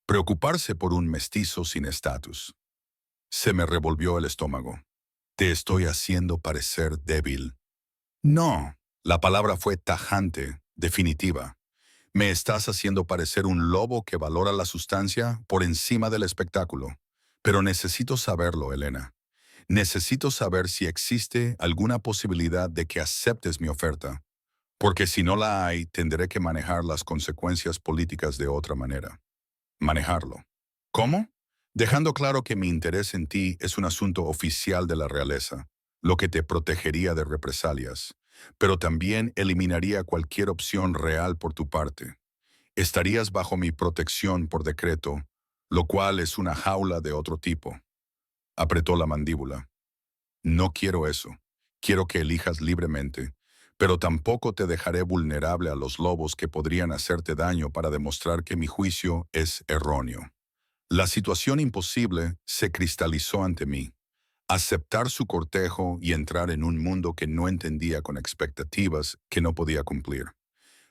Preocuparse por un mestizo sin estatus. Se me revolvió el estómago. Te estoy haciendo parecer débil. No, la palabra fue tajante, definitiva. Me estás haciendo parecer un lobo que valora la sustancia por encima del espectáculo. Pero necesito saberlo, Elena. Necesito saber si existe alguna posibilidad de que aceptes mi oferta, porque si no la hay, tendré que manejar las consecuencias políticas de otra manera. Manejarlo. ¿Cómo? Dejando claro que mi interés en ti es un asunto oficial de la realeza, lo que te protegería de represalias, pero también eliminaría cualquier opción real por tu parte. Estarías bajo mi protección por decreto, lo cual es una jaula de otro tipo. Apretó la mandíbula. No quiero eso. Quiero que elijas libremente, pero tampoco te dejaré vulnerable a los lobos que podrían hacerte daño para demostrar que mi juicio es erróneo. La situación imposible se cristalizó ante mí. Aceptar su cortejo y entrar en un mundo que no entendía con expectativas que no podía cumplir.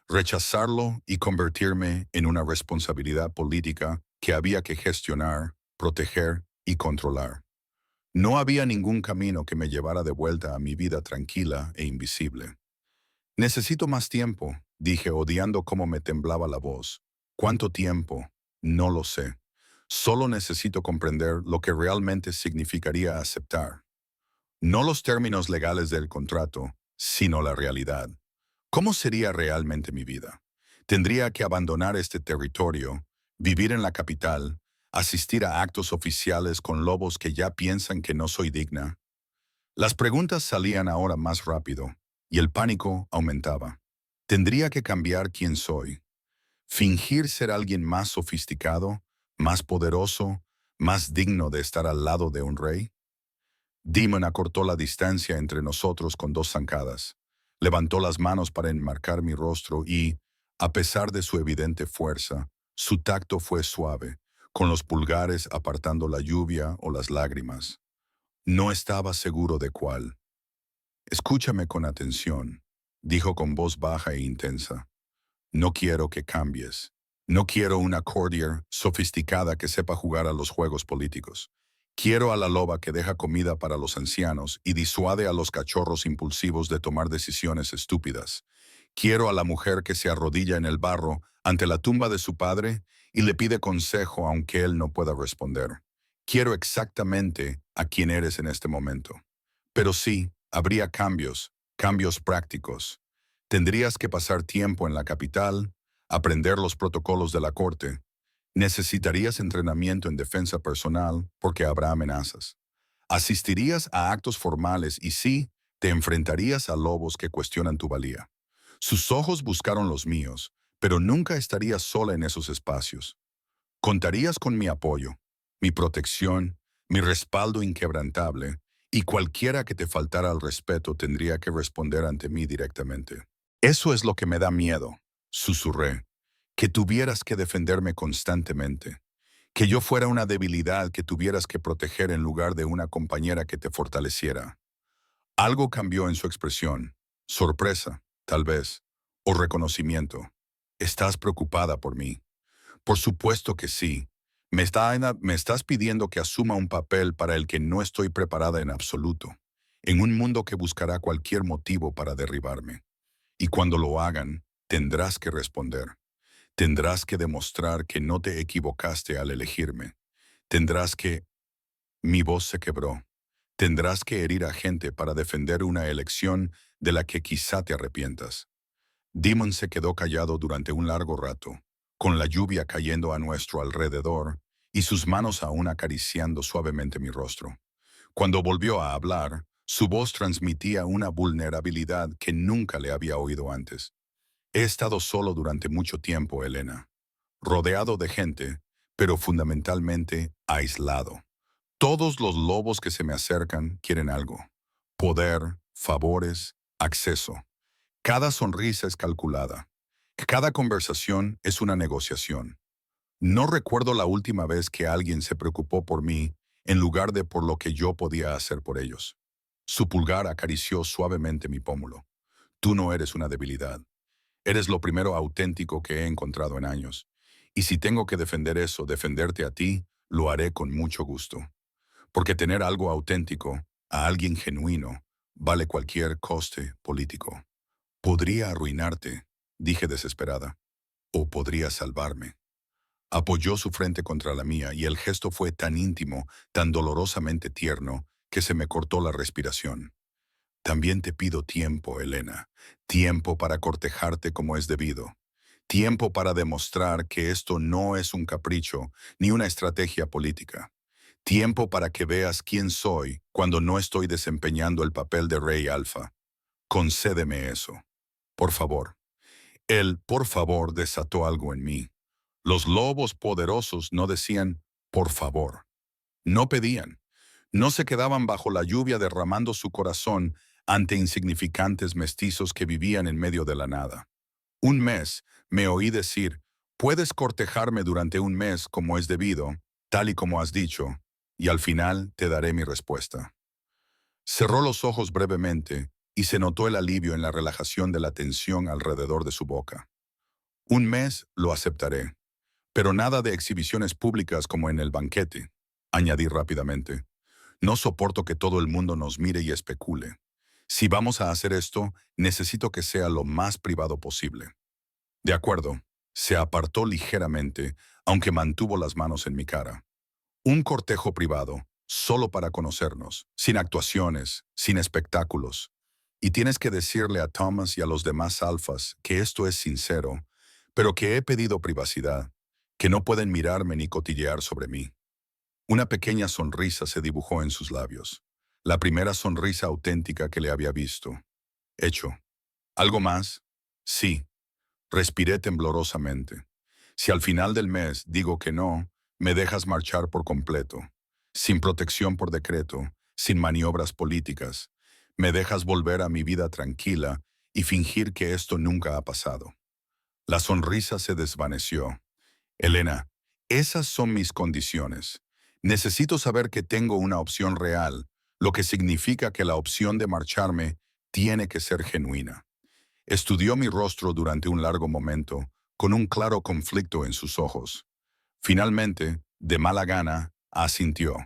Rechazarlo y convertirme en una responsabilidad política que había que gestionar, proteger y controlar. No había ningún camino que me llevara de vuelta a mi vida tranquila e invisible. Necesito más tiempo, dije odiando cómo me temblaba la voz. ¿Cuánto tiempo? No lo sé. Solo necesito comprender lo que realmente significaría aceptar. No los términos legales del contrato, sino la realidad. ¿Cómo sería realmente mi vida? Tendría que abandonar este territorio, vivir en la capital, asistir a actos oficiales con lobos que ya piensan que no soy digna. Las preguntas salían ahora más rápido, y el pánico aumentaba. Tendría que cambiar quién soy. Fingir ser alguien más sofisticado, más poderoso, más digno de estar al lado de un rey. Demon acortó la distancia entre nosotros con 2 zancadas. Levantó las manos para enmarcar mi rostro y, a pesar de su evidente fuerza, su tacto fue suave, con los pulgares apartando la lluvia o las lágrimas. No estaba seguro de cuál. Escúchame con atención, dijo con voz baja e intensa. No quiero que cambies. No quiero una courtier sofisticada que sepa jugar a los juegos políticos. Quiero a la loba que deja comida para los ancianos y disuade a los cachorros impulsivos de tomar decisiones estúpidas. Quiero a la mujer que se arrodilla en el barro ante la tumba de su padre y le pide consejo aunque él no pueda responder. Quiero exactamente a quien eres en este momento. Pero sí, habría cambios, cambios prácticos. Tendrías que pasar tiempo en la capital, aprender los protocolos de la corte. Necesitarías entrenamiento en defensa personal porque habrá amenazas. Asistirías a actos formales y sí, te enfrentarías a lobos que cuestionan tu valía. Sus ojos buscaron los míos, pero nunca estarías sola en esos espacios. Contarías con mi apoyo, mi protección, mi respaldo inquebrantable, y cualquiera que te faltara al respeto tendría que responder ante mí directamente. Eso es lo que me da miedo, susurré, que tuvieras que defenderme constantemente, que yo fuera una debilidad que tuvieras que proteger en lugar de una compañera que te fortaleciera. Algo cambió en su expresión, sorpresa, tal vez, o reconocimiento. ¿Estás preocupada por mí? Por supuesto que sí. Me estás pidiendo que asuma un papel para el que no estoy preparada en absoluto, en un mundo que buscará cualquier motivo para derribarme. Y cuando lo hagan, tendrás que responder. Tendrás que demostrar que no te equivocaste al elegirme. Tendrás que... Mi voz se quebró. Tendrás que herir a gente para defender una elección de la que quizá te arrepientas. Demon se quedó callado durante un largo rato, con la lluvia cayendo a nuestro alrededor y sus manos aún acariciando suavemente mi rostro. Cuando volvió a hablar, su voz transmitía una vulnerabilidad que nunca le había oído antes. He estado solo durante mucho tiempo, Elena, rodeado de gente, pero fundamentalmente aislado. Todos los lobos que se me acercan quieren algo: poder, favores, acceso. Cada sonrisa es calculada. Cada conversación es una negociación. No recuerdo la última vez que alguien se preocupó por mí en lugar de por lo que yo podía hacer por ellos. Su pulgar acarició suavemente mi pómulo. Tú no eres una debilidad. Eres lo primero auténtico que he encontrado en años. Y si tengo que defender eso, defenderte a ti, lo haré con mucho gusto. Porque tener algo auténtico, a alguien genuino, vale cualquier coste político. Podría arruinarte, dije desesperada, o podría salvarme. Apoyó su frente contra la mía y el gesto fue tan íntimo, tan dolorosamente tierno, que se me cortó la respiración. También te pido tiempo, Elena, tiempo para cortejarte como es debido, tiempo para demostrar que esto no es un capricho ni una estrategia política, tiempo para que veas quién soy cuando no estoy desempeñando el papel de rey alfa. Concédeme eso, por favor. El por favor desató algo en mí. Los lobos poderosos no decían por favor, no pedían, no se quedaban bajo la lluvia derramando su corazón ante insignificantes mestizos que vivían en medio de la nada. Un mes, me oí decir, puedes cortejarme durante un mes como es debido, tal y como has dicho, y al final te daré mi respuesta. Cerró los ojos brevemente y se notó el alivio en la relajación de la tensión alrededor de su boca. Un mes lo aceptaré, pero nada de exhibiciones públicas como en el banquete, añadí rápidamente. No soporto que todo el mundo nos mire y especule. Si vamos a hacer esto, necesito que sea lo más privado posible. De acuerdo, se apartó ligeramente, aunque mantuvo las manos en mi cara. Un cortejo privado, solo para conocernos, sin actuaciones, sin espectáculos. Y tienes que decirle a Thomas y a los demás alfas que esto es sincero, pero que he pedido privacidad, que no pueden mirarme ni cotillear sobre mí. Una pequeña sonrisa se dibujó en sus labios, la primera sonrisa auténtica que le había visto. Hecho. ¿Algo más? Sí. Respiré temblorosamente. Si al final del mes digo que no, me dejas marchar por completo, sin protección por decreto, sin maniobras políticas. Me dejas volver a mi vida tranquila y fingir que esto nunca ha pasado. La sonrisa se desvaneció. Elena, esas son mis condiciones. Necesito saber que tengo una opción real, lo que significa que la opción de marcharme tiene que ser genuina. Estudió mi rostro durante un largo momento, con un claro conflicto en sus ojos. Finalmente, de mala gana, asintió.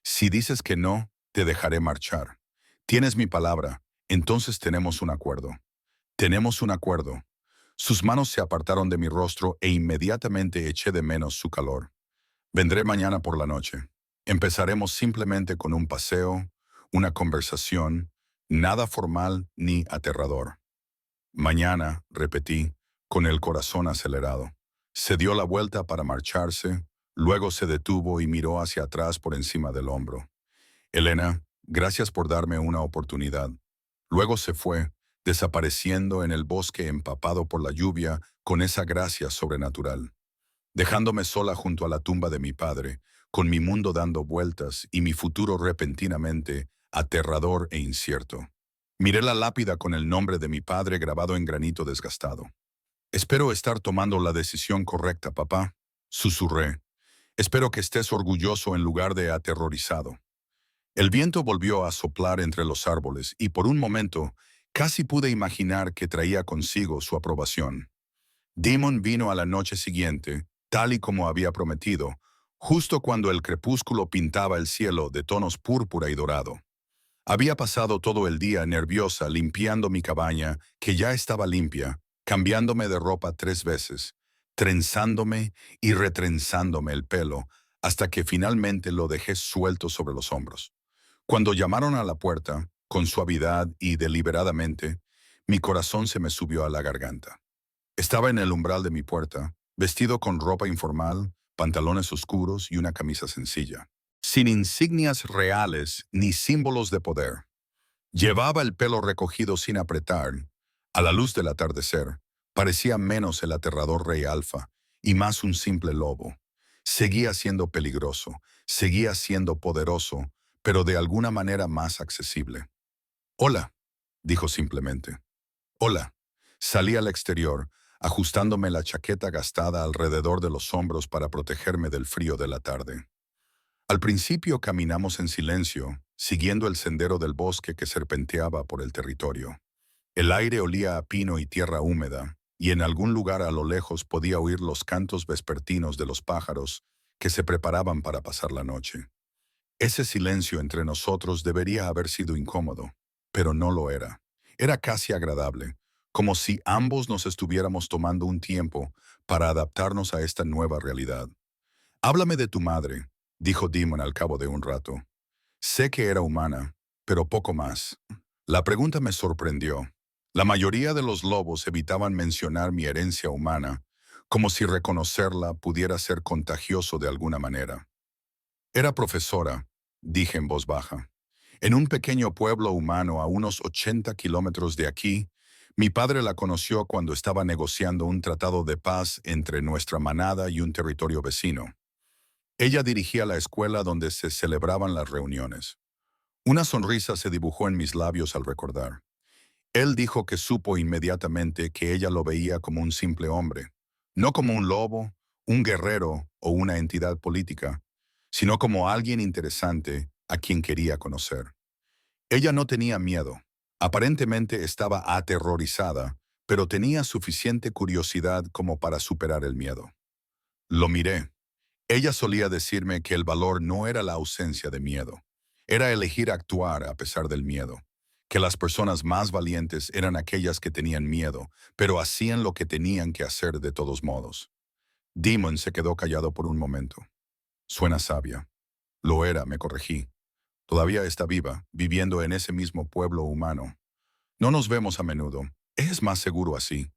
Si dices que no, te dejaré marchar. Tienes mi palabra, entonces tenemos un acuerdo. Tenemos un acuerdo. Sus manos se apartaron de mi rostro e inmediatamente eché de menos su calor. Vendré mañana por la noche. Empezaremos simplemente con un paseo, una conversación, nada formal ni aterrador. Mañana, repetí, con el corazón acelerado. Se dio la vuelta para marcharse, luego se detuvo y miró hacia atrás por encima del hombro. Elena, gracias por darme una oportunidad. Luego se fue, desapareciendo en el bosque empapado por la lluvia con esa gracia sobrenatural, dejándome sola junto a la tumba de mi padre, con mi mundo dando vueltas y mi futuro repentinamente aterrador e incierto. Miré la lápida con el nombre de mi padre grabado en granito desgastado. Espero estar tomando la decisión correcta, papá, susurré. Espero que estés orgulloso en lugar de aterrorizado. El viento volvió a soplar entre los árboles y por un momento casi pude imaginar que traía consigo su aprobación. Damon vino a la noche siguiente, tal y como había prometido, justo cuando el crepúsculo pintaba el cielo de tonos púrpura y dorado. Había pasado todo el día nerviosa limpiando mi cabaña, que ya estaba limpia, cambiándome de ropa 3 veces, trenzándome y retrenzándome el pelo, hasta que finalmente lo dejé suelto sobre los hombros. Cuando llamaron a la puerta, con suavidad y deliberadamente, mi corazón se me subió a la garganta. Estaba en el umbral de mi puerta, vestido con ropa informal, pantalones oscuros y una camisa sencilla, sin insignias reales ni símbolos de poder. Llevaba el pelo recogido sin apretar. A la luz del atardecer, parecía menos el aterrador rey alfa y más un simple lobo. Seguía siendo peligroso, seguía siendo poderoso, pero de alguna manera más accesible. «Hola», dijo simplemente. «Hola». Salí al exterior, ajustándome la chaqueta gastada alrededor de los hombros para protegerme del frío de la tarde. Al principio caminamos en silencio, siguiendo el sendero del bosque que serpenteaba por el territorio. El aire olía a pino y tierra húmeda, y en algún lugar a lo lejos podía oír los cantos vespertinos de los pájaros que se preparaban para pasar la noche. Ese silencio entre nosotros debería haber sido incómodo, pero no lo era. Era casi agradable, como si ambos nos estuviéramos tomando un tiempo para adaptarnos a esta nueva realidad. «Háblame de tu madre», dijo Damon al cabo de un rato. Sé que era humana, pero poco más. La pregunta me sorprendió. La mayoría de los lobos evitaban mencionar mi herencia humana, como si reconocerla pudiera ser contagioso de alguna manera. «Era profesora», dije en voz baja. «En un pequeño pueblo humano a unos 80 kilómetros de aquí, mi padre la conoció cuando estaba negociando un tratado de paz entre nuestra manada y un territorio vecino. Ella dirigía la escuela donde se celebraban las reuniones. Una sonrisa se dibujó en mis labios al recordar. Él dijo que supo inmediatamente que ella lo veía como un simple hombre, no como un lobo, un guerrero o una entidad política, sino como alguien interesante a quien quería conocer. Ella no tenía miedo. Aparentemente estaba aterrorizada, pero tenía suficiente curiosidad como para superar el miedo. Lo miré. Ella solía decirme que el valor no era la ausencia de miedo, era elegir actuar a pesar del miedo, que las personas más valientes eran aquellas que tenían miedo, pero hacían lo que tenían que hacer de todos modos. Damon se quedó callado por un momento. «Suena sabia». «Lo era», me corregí. «Todavía está viva, viviendo en ese mismo pueblo humano. No nos vemos a menudo. Es más seguro así.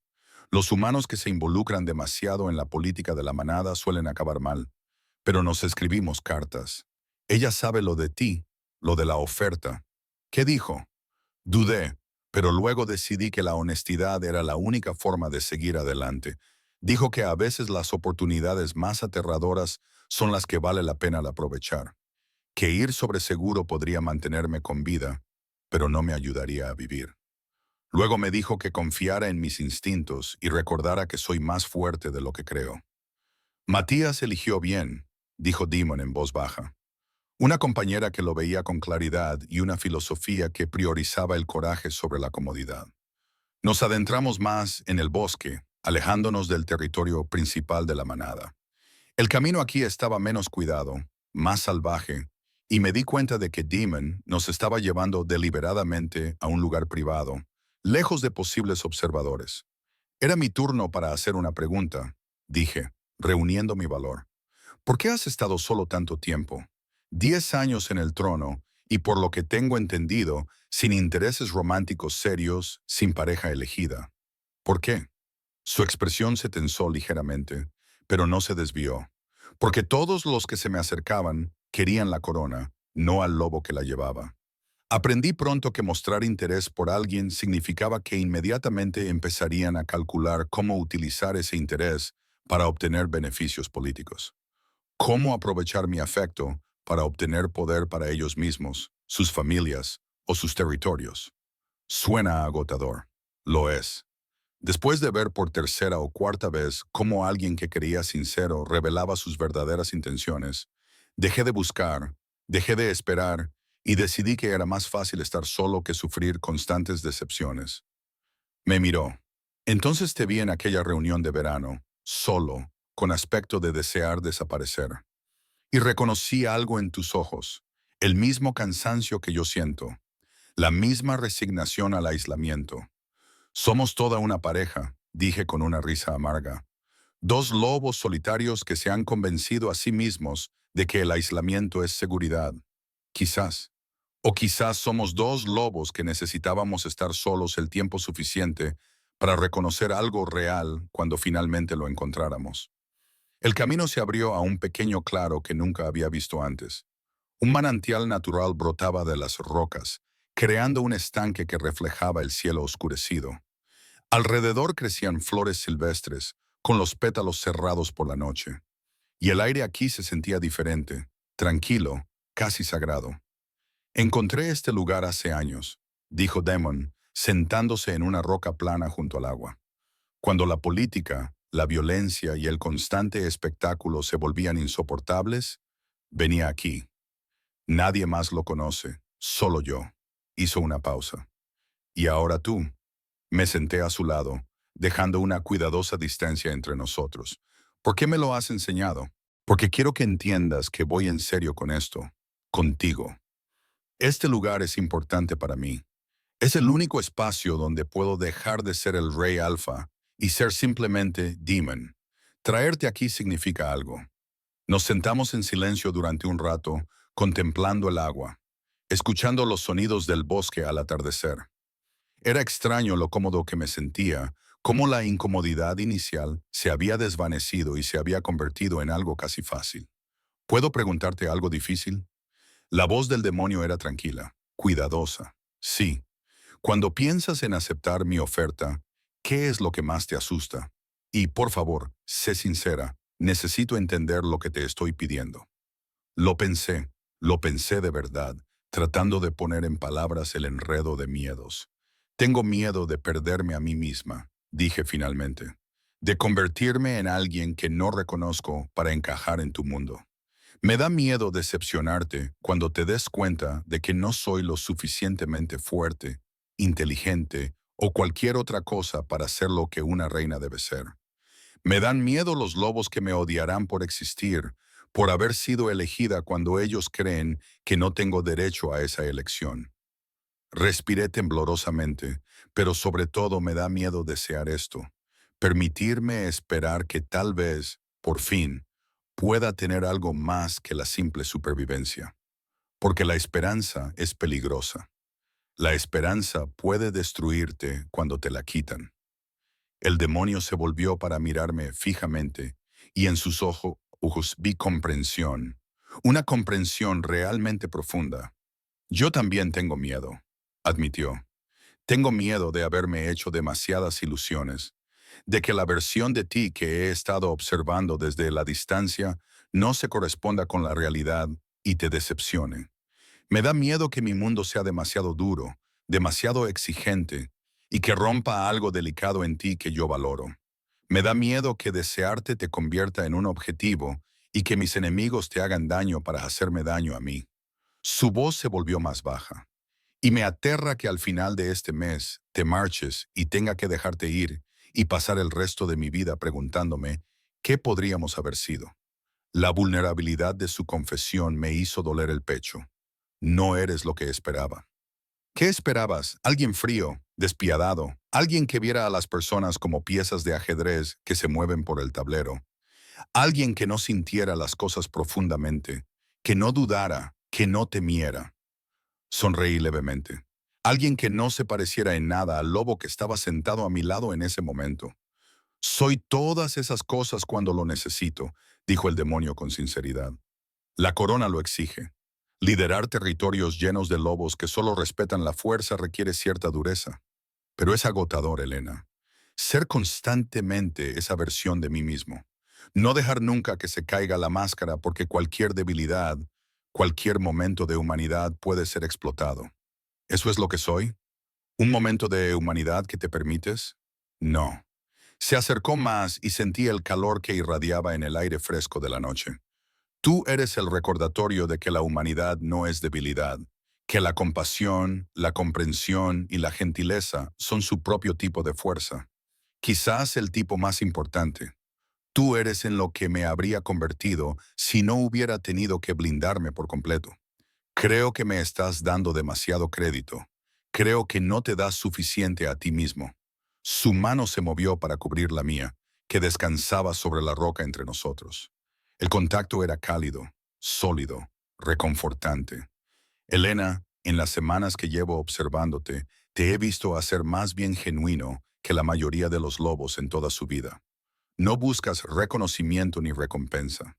Los humanos que se involucran demasiado en la política de la manada suelen acabar mal. Pero nos escribimos cartas. Ella sabe lo de ti, lo de la oferta». «¿Qué dijo?» «Dudé, pero luego decidí que la honestidad era la única forma de seguir adelante. Dijo que a veces las oportunidades más aterradoras son las que vale la pena aprovechar. Que ir sobre seguro podría mantenerme con vida, pero no me ayudaría a vivir. Luego me dijo que confiara en mis instintos y recordara que soy más fuerte de lo que creo». «Matías eligió bien», dijo Damon en voz baja. Una compañera que lo veía con claridad y una filosofía que priorizaba el coraje sobre la comodidad. Nos adentramos más en el bosque, alejándonos del territorio principal de la manada. El camino aquí estaba menos cuidado, más salvaje, y me di cuenta de que Damon nos estaba llevando deliberadamente a un lugar privado, lejos de posibles observadores. Era mi turno para hacer una pregunta, dije, reuniendo mi valor. «¿Por qué has estado solo tanto tiempo? 10 años en el trono, y por lo que tengo entendido, sin intereses románticos serios, sin pareja elegida. ¿Por qué?» Su expresión se tensó ligeramente, pero no se desvió, porque todos los que se me acercaban querían la corona, no al lobo que la llevaba. Aprendí pronto que mostrar interés por alguien significaba que inmediatamente empezarían a calcular cómo utilizar ese interés para obtener beneficios políticos. Cómo aprovechar mi afecto para obtener poder para ellos mismos, sus familias o sus territorios. Suena agotador. Lo es. Después de ver por tercera o cuarta vez cómo alguien que creía sincero revelaba sus verdaderas intenciones, dejé de buscar, dejé de esperar y decidí que era más fácil estar solo que sufrir constantes decepciones. Me miró. Entonces te vi en aquella reunión de verano, solo, con aspecto de desear desaparecer. Y reconocí algo en tus ojos, el mismo cansancio que yo siento, la misma resignación al aislamiento. Somos toda una pareja, dije con una risa amarga. Dos lobos solitarios que se han convencido a sí mismos de que el aislamiento es seguridad. Quizás. O quizás somos dos lobos que necesitábamos estar solos el tiempo suficiente para reconocer algo real cuando finalmente lo encontráramos. El camino se abrió a un pequeño claro que nunca había visto antes. Un manantial natural brotaba de las rocas, creando un estanque que reflejaba el cielo oscurecido. Alrededor crecían flores silvestres, con los pétalos cerrados por la noche. Y el aire aquí se sentía diferente, tranquilo, casi sagrado. Encontré este lugar hace años, dijo Damon, sentándose en una roca plana junto al agua. Cuando la política, la violencia y el constante espectáculo se volvían insoportables, venía aquí. Nadie más lo conoce, solo yo. Hizo una pausa. Y ahora tú. Me senté a su lado, dejando una cuidadosa distancia entre nosotros. ¿Por qué me lo has enseñado? Porque quiero que entiendas que voy en serio con esto, contigo. Este lugar es importante para mí. Es el único espacio donde puedo dejar de ser el rey alfa y ser simplemente Demon. Traerte aquí significa algo. Nos sentamos en silencio durante un rato, contemplando el agua, escuchando los sonidos del bosque al atardecer. Era extraño lo cómodo que me sentía, cómo la incomodidad inicial se había desvanecido y se había convertido en algo casi fácil. ¿Puedo preguntarte algo difícil? La voz del demonio era tranquila, cuidadosa. Sí. Cuando piensas en aceptar mi oferta, ¿qué es lo que más te asusta? Y, por favor, sé sincera, necesito entender lo que te estoy pidiendo. Lo pensé de verdad, tratando de poner en palabras el enredo de miedos. Tengo miedo de perderme a mí misma, dije finalmente, de convertirme en alguien que no reconozco para encajar en tu mundo. Me da miedo decepcionarte cuando te des cuenta de que no soy lo suficientemente fuerte, inteligente o cualquier otra cosa para ser lo que una reina debe ser. Me dan miedo los lobos que me odiarán por existir, por haber sido elegida cuando ellos creen que no tengo derecho a esa elección. Respiré temblorosamente, pero sobre todo me da miedo desear esto, permitirme esperar que tal vez, por fin, pueda tener algo más que la simple supervivencia. Porque la esperanza es peligrosa. La esperanza puede destruirte cuando te la quitan. El demonio se volvió para mirarme fijamente, y en sus ojos vi comprensión, una comprensión realmente profunda. Yo también tengo miedo, admitió. Tengo miedo de haberme hecho demasiadas ilusiones, de que la versión de ti que he estado observando desde la distancia no se corresponda con la realidad y te decepcione. Me da miedo que mi mundo sea demasiado duro, demasiado exigente, y que rompa algo delicado en ti que yo valoro. Me da miedo que desearte te convierta en un objetivo y que mis enemigos te hagan daño para hacerme daño a mí. Su voz se volvió más baja. Y me aterra que al final de este mes te marches y tenga que dejarte ir y pasar el resto de mi vida preguntándome qué podríamos haber sido. La vulnerabilidad de su confesión me hizo doler el pecho. No eres lo que esperaba. ¿Qué esperabas? ¿Alguien frío, despiadado? ¿Alguien que viera a las personas como piezas de ajedrez que se mueven por el tablero? ¿Alguien que no sintiera las cosas profundamente? ¿Que no dudara? ¿Que no temiera? Sonreí levemente. Alguien que no se pareciera en nada al lobo que estaba sentado a mi lado en ese momento. Soy todas esas cosas cuando lo necesito, dijo el demonio con sinceridad. La corona lo exige. Liderar territorios llenos de lobos que solo respetan la fuerza requiere cierta dureza. Pero es agotador, Elena. Ser constantemente esa versión de mí mismo. No dejar nunca que se caiga la máscara porque cualquier debilidad, cualquier momento de humanidad puede ser explotado. ¿Eso es lo que soy? ¿Un momento de humanidad que te permites? No. Se acercó más y sentí el calor que irradiaba en el aire fresco de la noche. Tú eres el recordatorio de que la humanidad no es debilidad, que la compasión, la comprensión y la gentileza son su propio tipo de fuerza. Quizás el tipo más importante. Tú eres en lo que me habría convertido si no hubiera tenido que blindarme por completo. Creo que me estás dando demasiado crédito. Creo que no te das suficiente a ti mismo. Su mano se movió para cubrir la mía, que descansaba sobre la roca entre nosotros. El contacto era cálido, sólido, reconfortante. Elena, en las semanas que llevo observándote, te he visto hacer más bien genuino que la mayoría de los lobos en toda su vida. No buscas reconocimiento ni recompensa.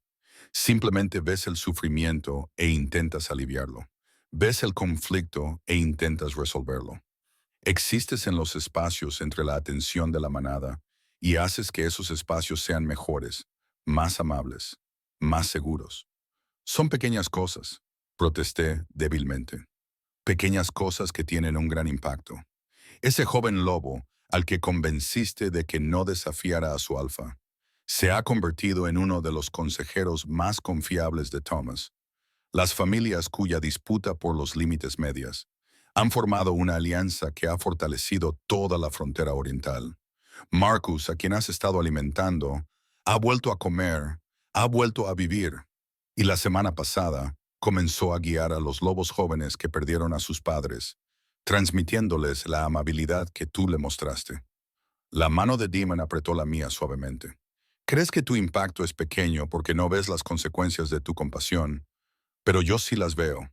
Simplemente ves el sufrimiento e intentas aliviarlo. Ves el conflicto e intentas resolverlo. Existes en los espacios entre la atención de la manada y haces que esos espacios sean mejores, más amables, más seguros. Son pequeñas cosas, protesté débilmente. Pequeñas cosas que tienen un gran impacto. Ese joven lobo, al que convenciste de que no desafiara a su alfa, se ha convertido en uno de los consejeros más confiables de Thomas. Las familias cuya disputa por los límites medias han formado una alianza que ha fortalecido toda la frontera oriental. Marcus, a quien has estado alimentando, ha vuelto a comer, ha vuelto a vivir, y la semana pasada comenzó a guiar a los lobos jóvenes que perdieron a sus padres, transmitiéndoles la amabilidad que tú le mostraste. La mano de Demon apretó la mía suavemente. Crees que tu impacto es pequeño porque no ves las consecuencias de tu compasión, pero yo sí las veo.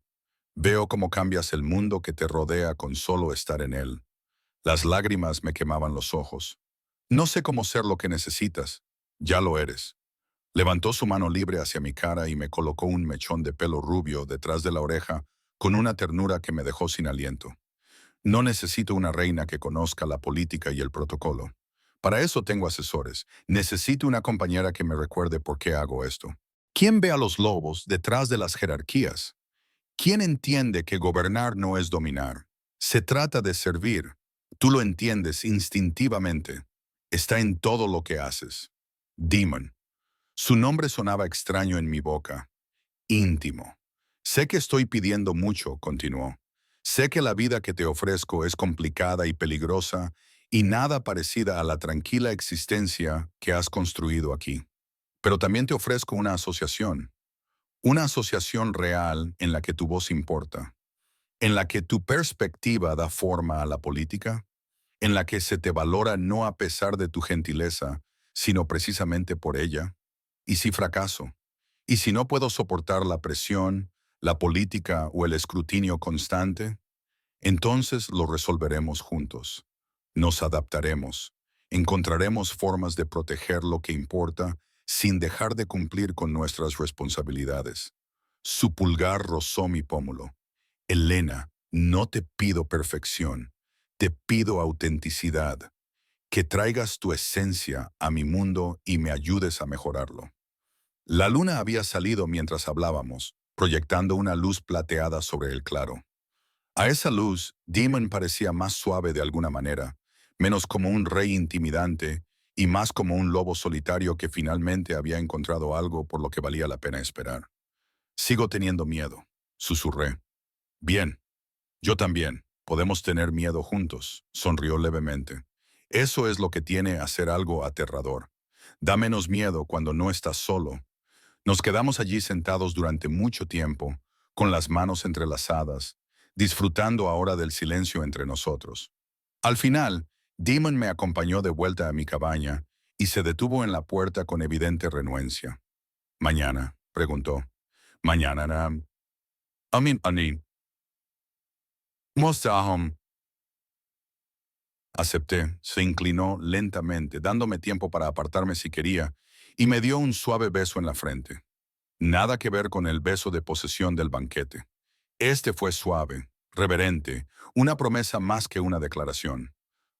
Veo cómo cambias el mundo que te rodea con solo estar en él. Las lágrimas me quemaban los ojos. No sé cómo ser lo que necesitas. Ya lo eres. Levantó su mano libre hacia mi cara y me colocó un mechón de pelo rubio detrás de la oreja con una ternura que me dejó sin aliento. No necesito una reina que conozca la política y el protocolo. Para eso tengo asesores. Necesito una compañera que me recuerde por qué hago esto. ¿Quién ve a los lobos detrás de las jerarquías? ¿Quién entiende que gobernar no es dominar? Se trata de servir. Tú lo entiendes instintivamente. Está en todo lo que haces. Demon. Su nombre sonaba extraño en mi boca. Íntimo. Sé que estoy pidiendo mucho, continuó. Sé que la vida que te ofrezco es complicada y peligrosa y nada parecida a la tranquila existencia que has construido aquí. Pero también te ofrezco una asociación real en la que tu voz importa, en la que tu perspectiva da forma a la política, en la que se te valora no a pesar de tu gentileza, sino precisamente por ella. ¿Y si fracaso? ¿Y si no puedo soportar la presión, la política o el escrutinio constante? Entonces lo resolveremos juntos. Nos adaptaremos. Encontraremos formas de proteger lo que importa sin dejar de cumplir con nuestras responsabilidades. Su pulgar rozó mi pómulo. Elena, no te pido perfección, te pido autenticidad, que traigas tu esencia a mi mundo y me ayudes a mejorarlo. La luna había salido mientras hablábamos, proyectando una luz plateada sobre el claro. A esa luz, Demon parecía más suave de alguna manera, menos como un rey intimidante y más como un lobo solitario que finalmente había encontrado algo por lo que valía la pena esperar. Sigo teniendo miedo, susurré. Bien, yo también. Podemos tener miedo juntos, sonrió levemente. Eso es lo que tiene a ser algo aterrador. Da menos miedo cuando no estás solo. Nos quedamos allí sentados durante mucho tiempo, con las manos entrelazadas, disfrutando ahora del silencio entre nosotros. Al final, Demon me acompañó de vuelta a mi cabaña y se detuvo en la puerta con evidente renuencia. ¿Mañana? Preguntó. Mañana, Amin, Ani. Mostahom. Acepté, se inclinó lentamente, dándome tiempo para apartarme si quería, y me dio un suave beso en la frente. Nada que ver con el beso de posesión del banquete. Este fue suave, reverente, una promesa más que una declaración.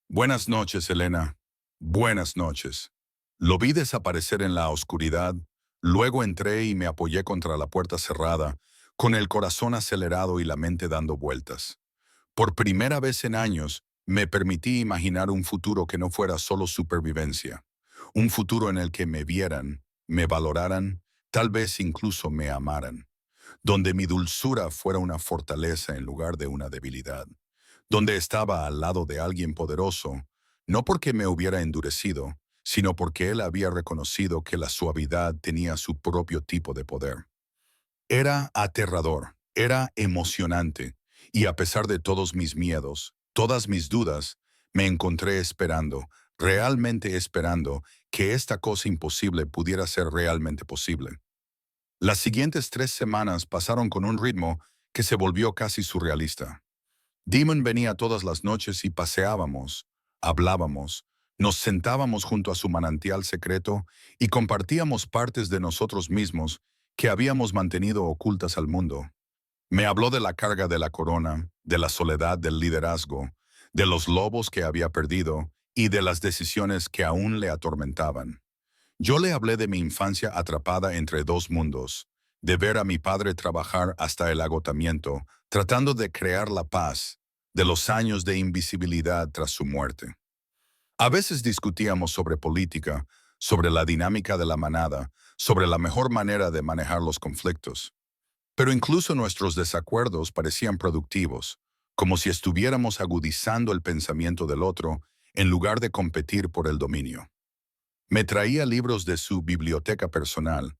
Buenas noches, Elena. Buenas noches. Lo vi desaparecer en la oscuridad, luego entré y me apoyé contra la puerta cerrada, con el corazón acelerado y la mente dando vueltas. Por primera vez en años, me permití imaginar un futuro que no fuera solo supervivencia. Un futuro en el que me vieran, me valoraran, tal vez incluso me amaran. Donde mi dulzura fuera una fortaleza en lugar de una debilidad. Donde estaba al lado de alguien poderoso, no porque me hubiera endurecido, sino porque él había reconocido que la suavidad tenía su propio tipo de poder. Era aterrador, era emocionante, y a pesar de todos mis miedos, todas mis dudas, me encontré esperando, realmente esperando, que esta cosa imposible pudiera ser realmente posible. Las siguientes 3 semanas pasaron con un ritmo que se volvió casi surrealista. Damon venía todas las noches y paseábamos, hablábamos, nos sentábamos junto a su manantial secreto y compartíamos partes de nosotros mismos que habíamos mantenido ocultas al mundo. Me habló de la carga de la corona, de la soledad del liderazgo, de los lobos que había perdido y de las decisiones que aún le atormentaban. Yo le hablé de mi infancia atrapada entre dos mundos, de ver a mi padre trabajar hasta el agotamiento, tratando de crear la paz, de los años de invisibilidad tras su muerte. A veces discutíamos sobre política, sobre la dinámica de la manada, sobre la mejor manera de manejar los conflictos. Pero incluso nuestros desacuerdos parecían productivos, como si estuviéramos agudizando el pensamiento del otro en lugar de competir por el dominio. Me traía libros de su biblioteca personal.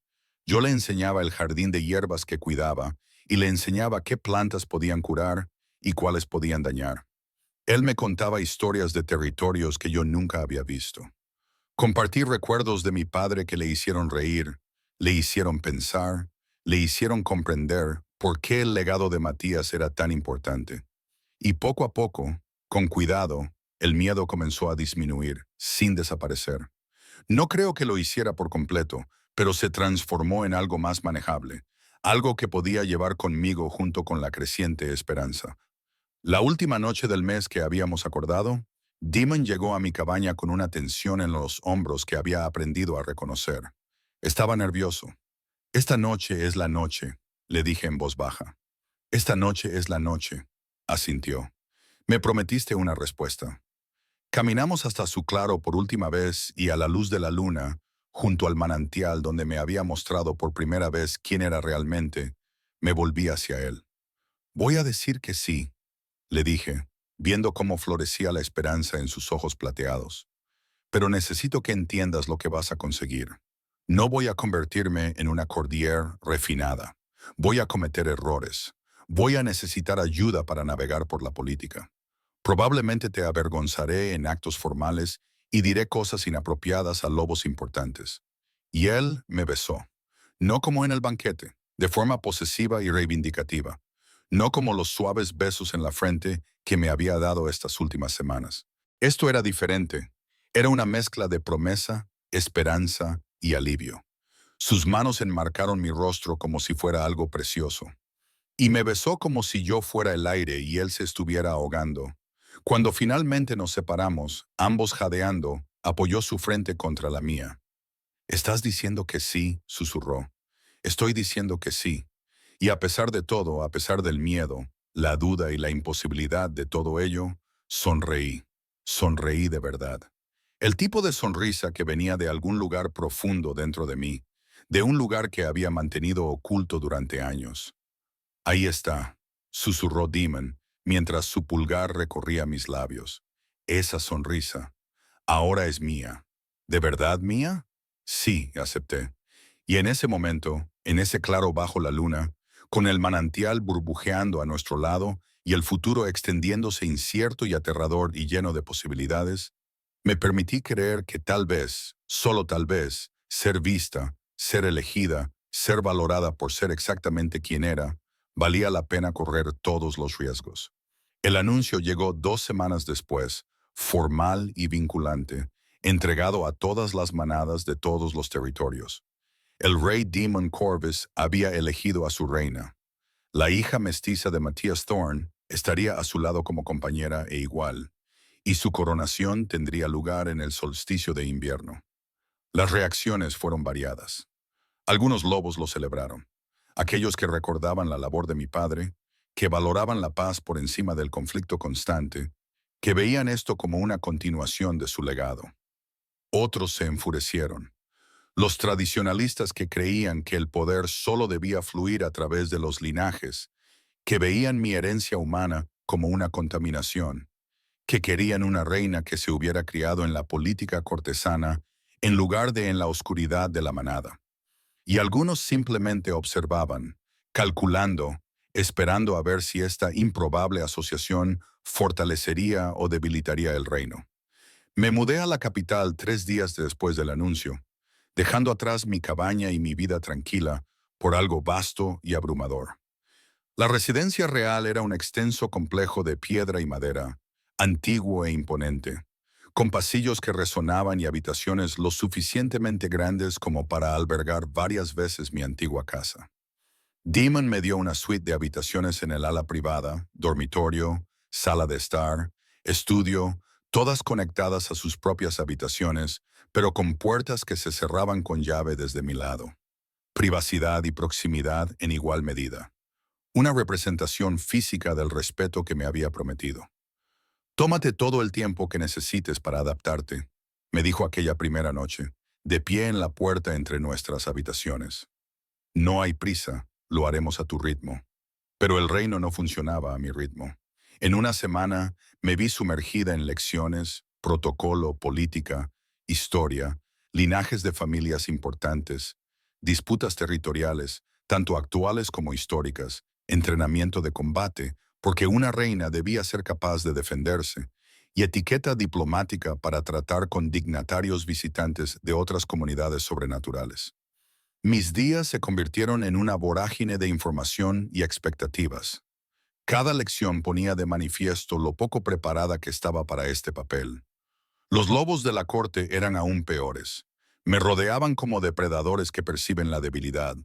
Yo le enseñaba el jardín de hierbas que cuidaba y le enseñaba qué plantas podían curar y cuáles podían dañar. Él me contaba historias de territorios que yo nunca había visto. Compartí recuerdos de mi padre que le hicieron reír, le hicieron pensar, le hicieron comprender por qué el legado de Matías era tan importante. Y poco a poco, con cuidado, el miedo comenzó a disminuir, sin desaparecer. No creo que lo hiciera por completo, pero se transformó en algo más manejable, algo que podía llevar conmigo junto con la creciente esperanza. La última noche del mes que habíamos acordado, Damon llegó a mi cabaña con una tensión en los hombros que había aprendido a reconocer. Estaba nervioso. Esta noche es la noche, le dije en voz baja. Esta noche es la noche, asintió. Me prometiste una respuesta. Caminamos hasta su claro por última vez y a la luz de la luna, junto al manantial donde me había mostrado por primera vez quién era realmente, me volví hacia él. Voy a decir que sí, le dije, viendo cómo florecía la esperanza en sus ojos plateados. Pero necesito que entiendas lo que vas a conseguir. No voy a convertirme en una Cordier refinada. Voy a cometer errores. Voy a necesitar ayuda para navegar por la política. Probablemente te avergonzaré en actos formales y diré cosas inapropiadas a lobos importantes. Y él me besó. No como en el banquete, de forma posesiva y reivindicativa. No como los suaves besos en la frente que me había dado estas últimas semanas. Esto era diferente. Era una mezcla de promesa, esperanza y alivio. Sus manos enmarcaron mi rostro como si fuera algo precioso. Y me besó como si yo fuera el aire y él se estuviera ahogando. Cuando finalmente nos separamos, ambos jadeando, apoyó su frente contra la mía. «¿Estás diciendo que sí?», susurró. «Estoy diciendo que sí». Y a pesar de todo, a pesar del miedo, la duda y la imposibilidad de todo ello, sonreí. Sonreí de verdad. El tipo de sonrisa que venía de algún lugar profundo dentro de mí, de un lugar que había mantenido oculto durante años. «Ahí está», susurró Damon, mientras su pulgar recorría mis labios. «Esa sonrisa. Ahora es mía». «¿De verdad mía?» «Sí», acepté. Y en ese momento, en ese claro bajo la luna, con el manantial burbujeando a nuestro lado y el futuro extendiéndose incierto y aterrador y lleno de posibilidades, me permití creer que tal vez, solo tal vez, ser vista, ser elegida, ser valorada por ser exactamente quien era, valía la pena correr todos los riesgos. El anuncio llegó 2 semanas después. formal y vinculante, entregado a todas las manadas de todos los territorios. El rey Demon Corvus había elegido a su reina. La hija mestiza de Matthias Thorne estaría a su lado como compañera e igual, y su coronación tendría lugar en el solsticio de invierno. Las reacciones fueron variadas. Algunos lobos lo celebraron. Aquellos que recordaban la labor de mi padre, que valoraban la paz por encima del conflicto constante, que veían esto como una continuación de su legado. Otros se enfurecieron. Los tradicionalistas que creían que el poder solo debía fluir a través de los linajes, que veían mi herencia humana como una contaminación, que querían una reina que se hubiera criado en la política cortesana en lugar de en la oscuridad de la manada. Y algunos simplemente observaban, calculando, esperando a ver si esta improbable asociación fortalecería o debilitaría el reino. Me mudé a la capital 3 días después del anuncio, dejando atrás mi cabaña y mi vida tranquila por algo vasto y abrumador. La residencia real era un extenso complejo de piedra y madera, antiguo e imponente, con pasillos que resonaban y habitaciones lo suficientemente grandes como para albergar varias veces mi antigua casa. Demon me dio una suite de habitaciones en el ala privada, dormitorio, sala de estar, estudio, todas conectadas a sus propias habitaciones, pero con puertas que se cerraban con llave desde mi lado. Privacidad y proximidad en igual medida. Una representación física del respeto que me había prometido. Tómate todo el tiempo que necesites para adaptarte, me dijo aquella primera noche, de pie en la puerta entre nuestras habitaciones. No hay prisa, lo haremos a tu ritmo. Pero el reino no funcionaba a mi ritmo. En una semana me vi sumergida en lecciones, protocolo, política, historia, linajes de familias importantes, disputas territoriales, tanto actuales como históricas, entrenamiento de combate, porque una reina debía ser capaz de defenderse, y etiqueta diplomática para tratar con dignatarios visitantes de otras comunidades sobrenaturales. Mis días se convirtieron en una vorágine de información y expectativas. Cada lección ponía de manifiesto lo poco preparada que estaba para este papel. Los lobos de la corte eran aún peores. Me rodeaban como depredadores que perciben la debilidad.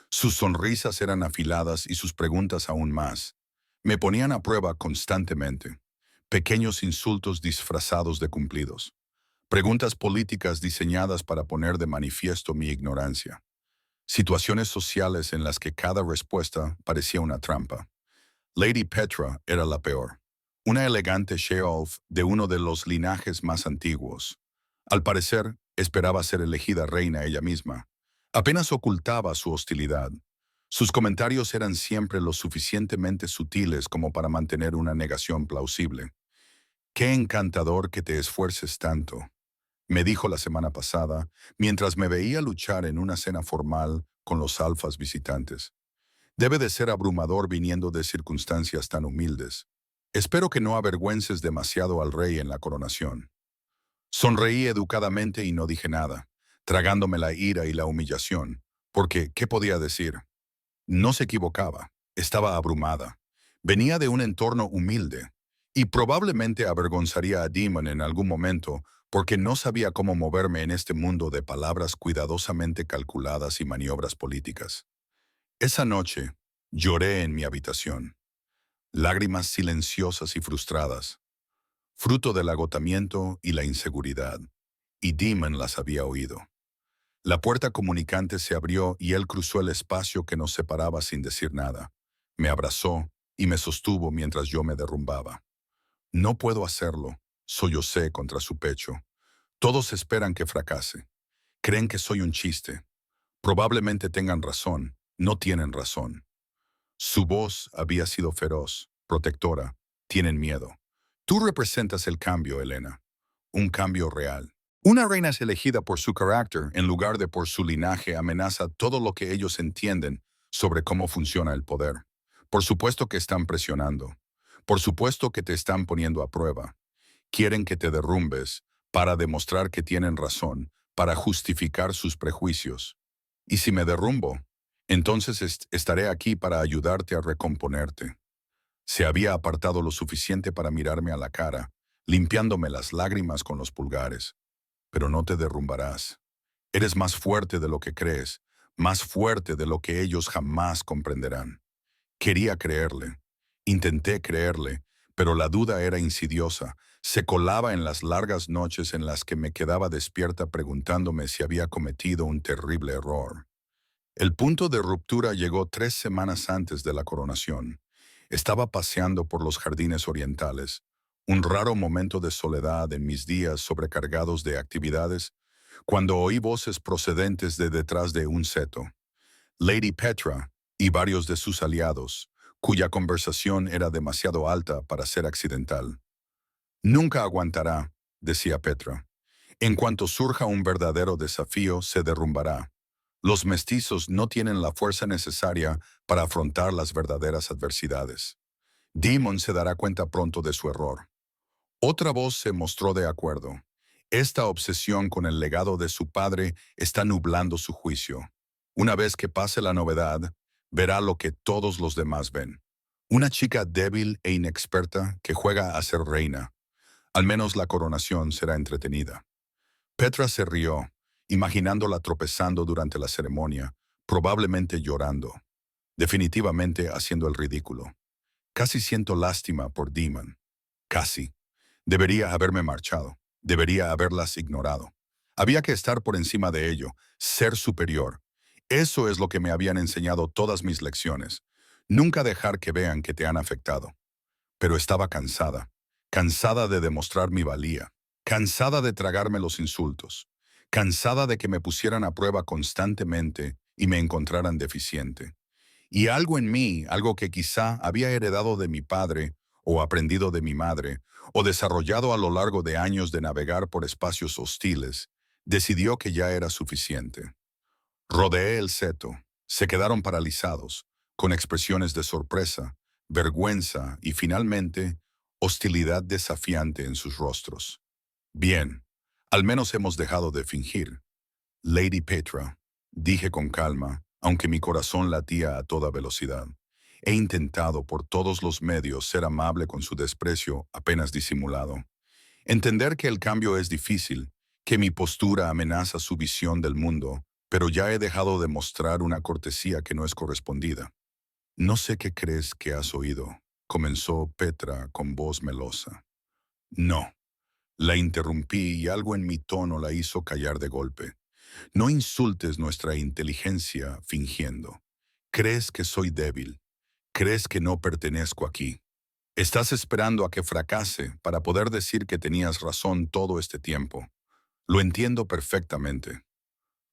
Sus sonrisas eran afiladas y sus preguntas aún más. Me ponían a prueba constantemente. Pequeños insultos disfrazados de cumplidos. Preguntas políticas diseñadas para poner de manifiesto mi ignorancia. Situaciones sociales en las que cada respuesta parecía una trampa. Lady Petra era la peor. Una elegante Sheolf de uno de los linajes más antiguos. Al parecer, esperaba ser elegida reina ella misma. Apenas ocultaba su hostilidad. Sus comentarios eran siempre lo suficientemente sutiles como para mantener una negación plausible. «Qué encantador que te esfuerces tanto», me dijo la semana pasada, mientras me veía luchar en una cena formal con los alfas visitantes. Debe de ser abrumador viniendo de circunstancias tan humildes. Espero que no avergüences demasiado al rey en la coronación. Sonreí educadamente y no dije nada, tragándome la ira y la humillación, porque, ¿qué podía decir? No se equivocaba, estaba abrumada. Venía de un entorno humilde, y probablemente avergonzaría a Demon en algún momento porque no sabía cómo moverme en este mundo de palabras cuidadosamente calculadas y maniobras políticas. Esa noche, lloré en mi habitación, lágrimas silenciosas y frustradas, fruto del agotamiento y la inseguridad, y Demon las había oído. La puerta comunicante se abrió y él cruzó el espacio que nos separaba sin decir nada. Me abrazó y me sostuvo mientras yo me derrumbaba. No puedo hacerlo, sollocé contra su pecho. Todos esperan que fracase. Creen que soy un chiste. Probablemente tengan razón, no tienen razón. Su voz había sido feroz, protectora. Tienen miedo. Tú representas el cambio, Elena. Un cambio real. Una reina es elegida por su carácter en lugar de por su linaje amenaza todo lo que ellos entienden sobre cómo funciona el poder. Por supuesto que están presionando. Por supuesto que te están poniendo a prueba. Quieren que te derrumbes para demostrar que tienen razón, para justificar sus prejuicios. Y si me derrumbo, entonces estaré aquí para ayudarte a recomponerte. Se había apartado lo suficiente para mirarme a la cara, limpiándome las lágrimas con los pulgares. Pero no te derrumbarás. Eres más fuerte de lo que crees, más fuerte de lo que ellos jamás comprenderán. Quería creerle. Intenté creerle, pero la duda era insidiosa. Se colaba en las largas noches en las que me quedaba despierta preguntándome si había cometido un terrible error. El punto de ruptura llegó 3 semanas antes de la coronación. Estaba paseando por los jardines orientales, un raro momento de soledad en mis días sobrecargados de actividades, cuando oí voces procedentes de detrás de un seto. Lady Petra y varios de sus aliados, cuya conversación era demasiado alta para ser accidental. Nunca aguantará, decía Petra. En cuanto surja un verdadero desafío, se derrumbará. Los mestizos no tienen la fuerza necesaria para afrontar las verdaderas adversidades. Demon se dará cuenta pronto de su error. Otra voz se mostró de acuerdo. Esta obsesión con el legado de su padre está nublando su juicio. Una vez que pase la novedad, verá lo que todos los demás ven. Una chica débil e inexperta que juega a ser reina. Al menos la coronación será entretenida. Petra se rió, imaginándola tropezando durante la ceremonia, probablemente llorando, definitivamente haciendo el ridículo. Casi siento lástima por Demon. Casi. Debería haberme marchado. Debería haberlas ignorado. Había que estar por encima de ello, ser superior. Eso es lo que me habían enseñado todas mis lecciones. Nunca dejar que vean que te han afectado. Pero estaba cansada. Cansada de demostrar mi valía. Cansada de tragarme los insultos. Cansada de que me pusieran a prueba constantemente y me encontraran deficiente. Y algo en mí, algo que quizá había heredado de mi padre, o aprendido de mi madre, o desarrollado a lo largo de años de navegar por espacios hostiles, decidió que ya era suficiente. Rodeé el seto. Se quedaron paralizados, con expresiones de sorpresa, vergüenza y finalmente hostilidad desafiante en sus rostros. Bien, al menos hemos dejado de fingir. Lady Petra, dije con calma, aunque mi corazón latía a toda velocidad. He intentado por todos los medios ser amable con su desprecio apenas disimulado. Entender que el cambio es difícil, que mi postura amenaza su visión del mundo, pero ya he dejado de mostrar una cortesía que no es correspondida. No sé qué crees que has oído, comenzó Petra con voz melosa. No. La interrumpí y algo en mi tono la hizo callar de golpe. No insultes nuestra inteligencia fingiendo. Crees que soy débil. Crees que no pertenezco aquí. Estás esperando a que fracase para poder decir que tenías razón todo este tiempo. Lo entiendo perfectamente.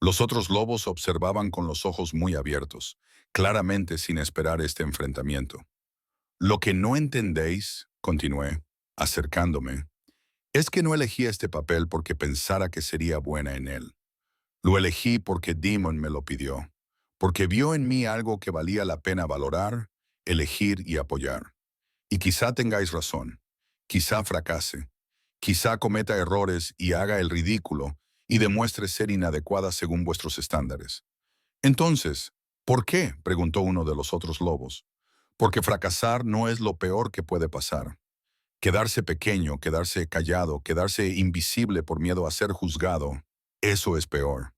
Los otros lobos observaban con los ojos muy abiertos, claramente sin esperar este enfrentamiento. Lo que no entendéis, continué, acercándome, es que no elegí este papel porque pensara que sería buena en él. Lo elegí porque Demon me lo pidió, porque vio en mí algo que valía la pena valorar, elegir y apoyar. Y quizá tengáis razón, quizá fracase, quizá cometa errores y haga el ridículo y demuestre ser inadecuada según vuestros estándares. Entonces, ¿por qué?, preguntó uno de los otros lobos. Porque fracasar no es lo peor que puede pasar. Quedarse pequeño, quedarse callado, quedarse invisible por miedo a ser juzgado, eso es peor.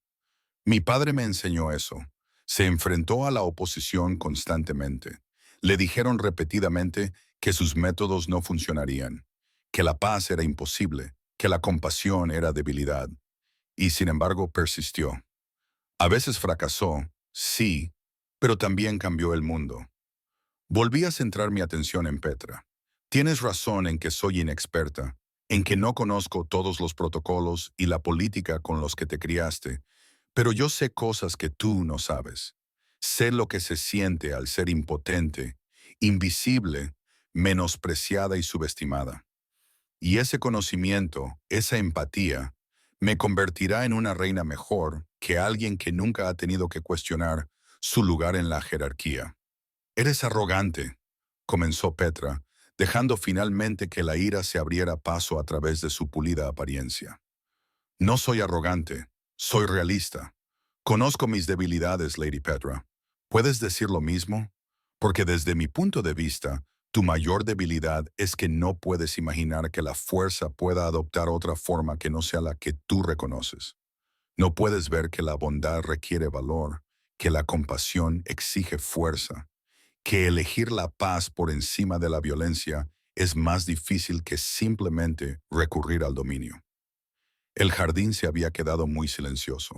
Mi padre me enseñó eso. Se enfrentó a la oposición constantemente. Le dijeron repetidamente que sus métodos no funcionarían, que la paz era imposible, que la compasión era debilidad. Y sin embargo persistió. A veces fracasó, sí, pero también cambió el mundo. Volví a centrar mi atención en Petra. Tienes razón en que soy inexperta, en que no conozco todos los protocolos y la política con los que te criaste, pero yo sé cosas que tú no sabes. Sé lo que se siente al ser impotente, invisible, menospreciada y subestimada. Y ese conocimiento, esa empatía, me convertirá en una reina mejor que alguien que nunca ha tenido que cuestionar su lugar en la jerarquía. Eres arrogante, comenzó Petra, dejando finalmente que la ira se abriera paso a través de su pulida apariencia. No soy arrogante, soy realista. Conozco mis debilidades, Lady Petra. ¿Puedes decir lo mismo? Porque desde mi punto de vista, Tu mayor debilidad es que no puedes imaginar que la fuerza pueda adoptar otra forma que no sea la que tú reconoces. No puedes ver que la bondad requiere valor, que la compasión exige fuerza, que elegir la paz por encima de la violencia es más difícil que simplemente recurrir al dominio. El jardín se había quedado muy silencioso.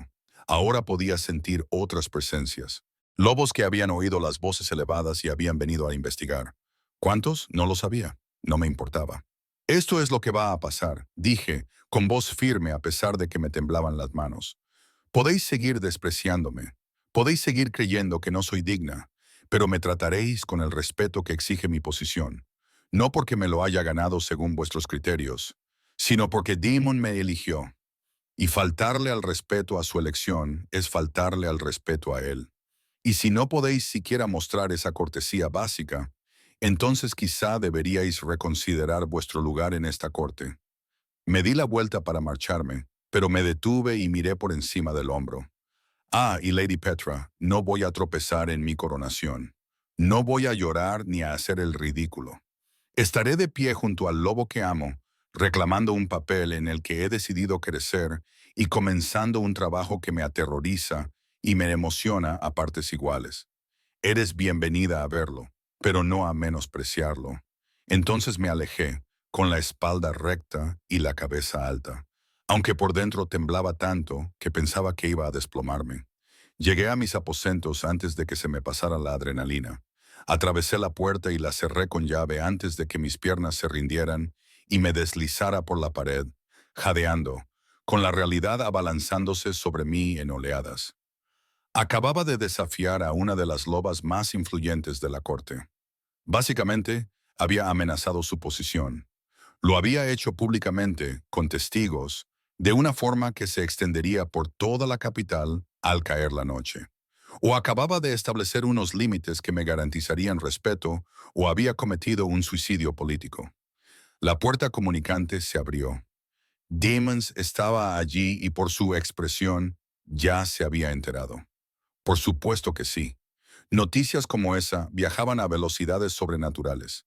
Ahora podía sentir otras presencias. Lobos que habían oído las voces elevadas y habían venido a investigar. ¿Cuántos? No lo sabía. No me importaba. Esto es lo que va a pasar, dije, con voz firme a pesar de que me temblaban las manos. Podéis seguir despreciándome. Podéis seguir creyendo que no soy digna, pero me trataréis con el respeto que exige mi posición. No porque me lo haya ganado según vuestros criterios, sino porque Demon me eligió. Y faltarle al respeto a su elección es faltarle al respeto a él. Y si no podéis siquiera mostrar esa cortesía básica, entonces quizá deberíais reconsiderar vuestro lugar en esta corte. Me di la vuelta para marcharme, pero me detuve y miré por encima del hombro. Ah, y Lady Petra, no voy a tropezar en mi coronación. No voy a llorar ni a hacer el ridículo. Estaré de pie junto al lobo que amo, reclamando un papel en el que he decidido crecer y comenzando un trabajo que me aterroriza y me emociona a partes iguales. Eres bienvenida a verlo, pero no a menospreciarlo. Entonces me alejé, con la espalda recta y la cabeza alta, aunque por dentro temblaba tanto que pensaba que iba a desplomarme. Llegué a mis aposentos antes de que se me pasara la adrenalina. Atravesé la puerta y la cerré con llave antes de que mis piernas se rindieran y me deslizara por la pared, jadeando, con la realidad abalanzándose sobre mí en oleadas. Acababa de desafiar a una de las lobas más influyentes de la corte. Básicamente, había amenazado su posición. Lo había hecho públicamente, con testigos, de una forma que se extendería por toda la capital al caer la noche. O acababa de establecer unos límites que me garantizarían respeto, o había cometido un suicidio político. La puerta comunicante se abrió. Demons estaba allí y por su expresión ya se había enterado. Por supuesto que sí. Noticias como esa viajaban a velocidades sobrenaturales.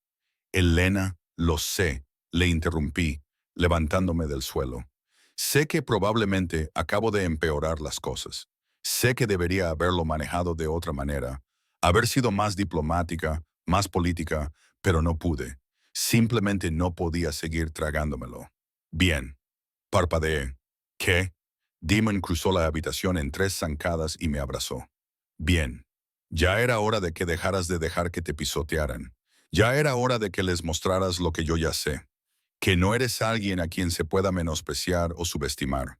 Elena, lo sé, le interrumpí, levantándome del suelo. Sé que probablemente acabo de empeorar las cosas. Sé que debería haberlo manejado de otra manera, haber sido más diplomática, más política, pero no pude. Simplemente no podía seguir tragándomelo. Bien. Parpadeé. ¿Qué? Demon cruzó la habitación en 3 zancadas y me abrazó. Bien. Ya era hora de que dejaras de dejar que te pisotearan. Ya era hora de que les mostraras lo que yo ya sé, que no eres alguien a quien se pueda menospreciar o subestimar.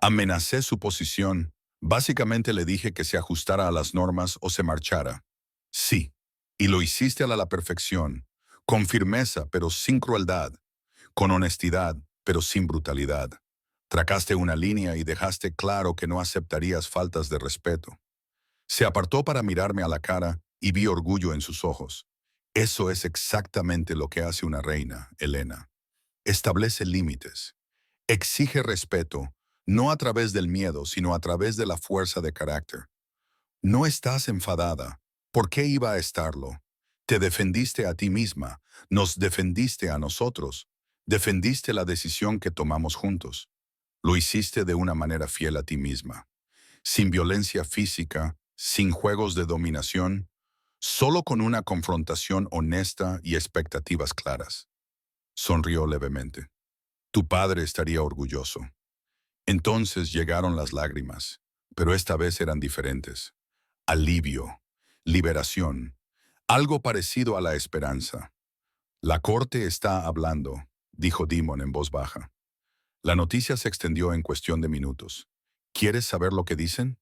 Amenacé su posición, básicamente le dije que se ajustara a las normas o se marchara. Sí, y lo hiciste a la perfección, con firmeza pero sin crueldad, con honestidad pero sin brutalidad. Tracaste una línea y dejaste claro que no aceptarías faltas de respeto. Se apartó para mirarme a la cara y vi orgullo en sus ojos. Eso es exactamente lo que hace una reina, Elena. Establece límites. Exige respeto, no a través del miedo, sino a través de la fuerza de carácter. No estás enfadada. ¿Por qué iba a estarlo? Te defendiste a ti misma, nos defendiste a nosotros, defendiste la decisión que tomamos juntos. Lo hiciste de una manera fiel a ti misma, sin violencia física, sin juegos de dominación, solo con una confrontación honesta y expectativas claras. Sonrió levemente. Tu padre estaría orgulloso. Entonces llegaron las lágrimas, pero esta vez eran diferentes. Alivio, liberación, algo parecido a la esperanza. La corte está hablando, dijo Demon en voz baja. La noticia se extendió en cuestión de minutos. ¿Quieres saber lo que dicen?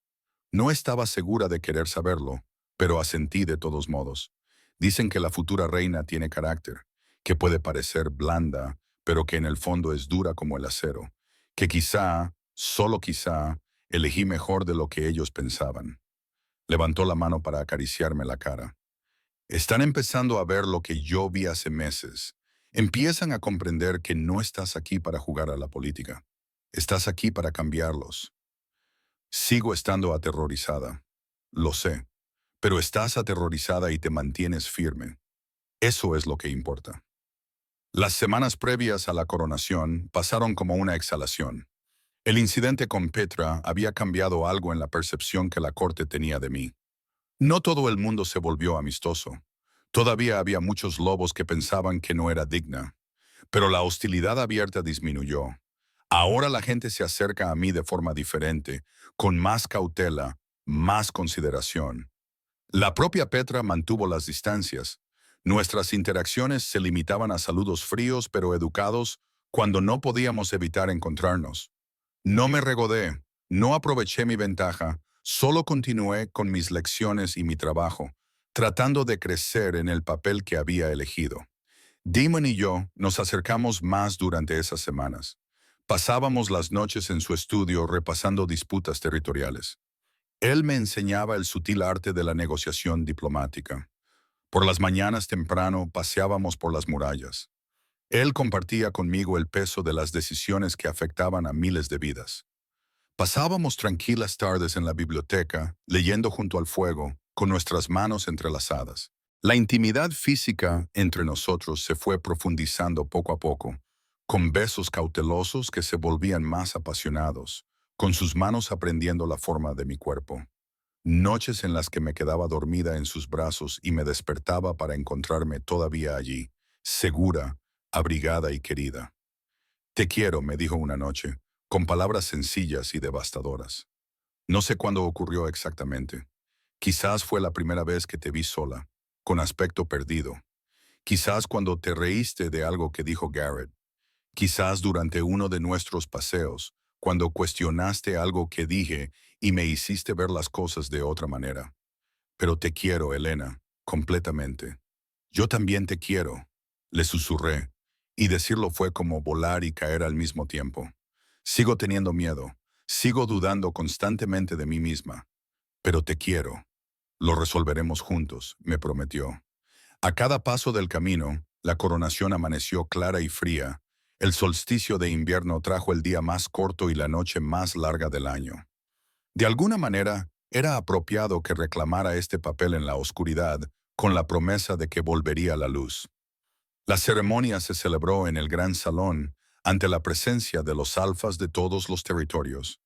No estaba segura de querer saberlo, pero asentí de todos modos. Dicen que la futura reina tiene carácter, que puede parecer blanda, pero que en el fondo es dura como el acero, que quizá, solo quizá, elegí mejor de lo que ellos pensaban. Levantó la mano para acariciarme la cara. Están empezando a ver lo que yo vi hace meses. Empiezan a comprender que no estás aquí para jugar a la política. Estás aquí para cambiarlos. Sigo estando aterrorizada. Lo sé. Pero estás aterrorizada y te mantienes firme. Eso es lo que importa. Las semanas previas a la coronación pasaron como una exhalación. El incidente con Petra había cambiado algo en la percepción que la corte tenía de mí. No todo el mundo se volvió amistoso. Todavía había muchos lobos que pensaban que no era digna, pero la hostilidad abierta disminuyó. Ahora la gente se acerca a mí de forma diferente, con más cautela, más consideración. La propia Petra mantuvo las distancias. Nuestras interacciones se limitaban a saludos fríos pero educados cuando no podíamos evitar encontrarnos. No me regodé, no aproveché mi ventaja, solo continué con mis lecciones y mi trabajo, tratando de crecer en el papel que había elegido. Damon y yo nos acercamos más durante esas semanas. Pasábamos las noches en su estudio repasando disputas territoriales. Él me enseñaba el sutil arte de la negociación diplomática. Por las mañanas temprano paseábamos por las murallas. Él compartía conmigo el peso de las decisiones que afectaban a miles de vidas. Pasábamos tranquilas tardes en la biblioteca, leyendo junto al fuego, con nuestras manos entrelazadas. La intimidad física entre nosotros se fue profundizando poco a poco, con besos cautelosos que se volvían más apasionados, con sus manos aprendiendo la forma de mi cuerpo. Noches en las que me quedaba dormida en sus brazos y me despertaba para encontrarme todavía allí, segura, abrigada y querida. Te quiero, me dijo una noche, con palabras sencillas y devastadoras. No sé cuándo ocurrió exactamente. Quizás fue la primera vez que te vi sola, con aspecto perdido. Quizás cuando te reíste de algo que dijo Garrett. Quizás durante uno de nuestros paseos, cuando cuestionaste algo que dije y me hiciste ver las cosas de otra manera. Pero te quiero, Elena, completamente. Yo también te quiero, le susurré, y decirlo fue como volar y caer al mismo tiempo. Sigo teniendo miedo, sigo dudando constantemente de mí misma, pero te quiero. Lo resolveremos juntos, me prometió. A cada paso del camino, la coronación amaneció clara y fría. El solsticio de invierno trajo el día más corto y la noche más larga del año. De alguna manera, era apropiado que reclamara este papel en la oscuridad, con la promesa de que volvería la luz. La ceremonia se celebró en el gran salón, ante la presencia de los alfas de todos los territorios,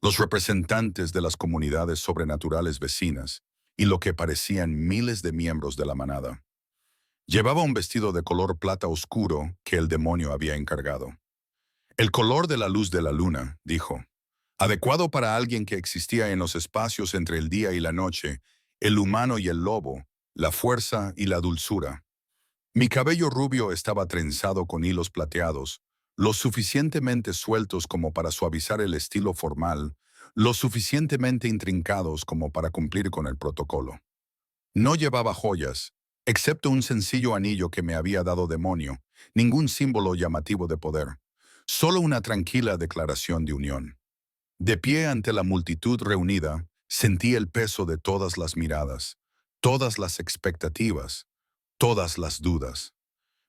los representantes de las comunidades sobrenaturales vecinas, y lo que parecían miles de miembros de la manada. Llevaba un vestido de color plata oscuro que el demonio había encargado. El color de la luz de la luna, dijo, adecuado para alguien que existía en los espacios entre el día y la noche, el humano y el lobo, la fuerza y la dulzura. Mi cabello rubio estaba trenzado con hilos plateados, lo suficientemente sueltos como para suavizar el estilo formal, lo suficientemente intrincados como para cumplir con el protocolo. No llevaba joyas, excepto un sencillo anillo que me había dado demonio, ningún símbolo llamativo de poder, solo una tranquila declaración de unión. De pie ante la multitud reunida, sentí el peso de todas las miradas, todas las expectativas, todas las dudas.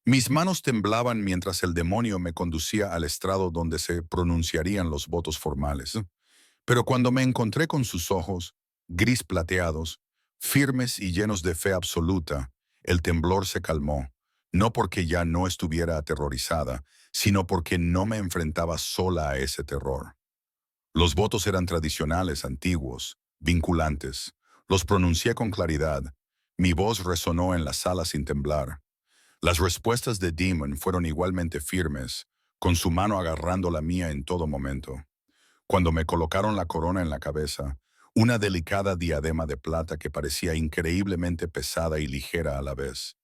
Mis manos temblaban mientras el demonio me conducía al estrado donde se pronunciarían los votos formales. Pero cuando me encontré con sus ojos, gris plateados, firmes y llenos de fe absoluta, el temblor se calmó, no porque ya no estuviera aterrorizada, sino porque no me enfrentaba sola a ese terror. Los votos eran tradicionales, antiguos, vinculantes. Los pronuncié con claridad. Mi voz resonó en la sala sin temblar. Las respuestas de Damon fueron igualmente firmes, con su mano agarrando la mía en todo momento. Cuando me colocaron la corona en la cabeza, una delicada diadema de plata que parecía increíblemente pesada y ligera a la vez.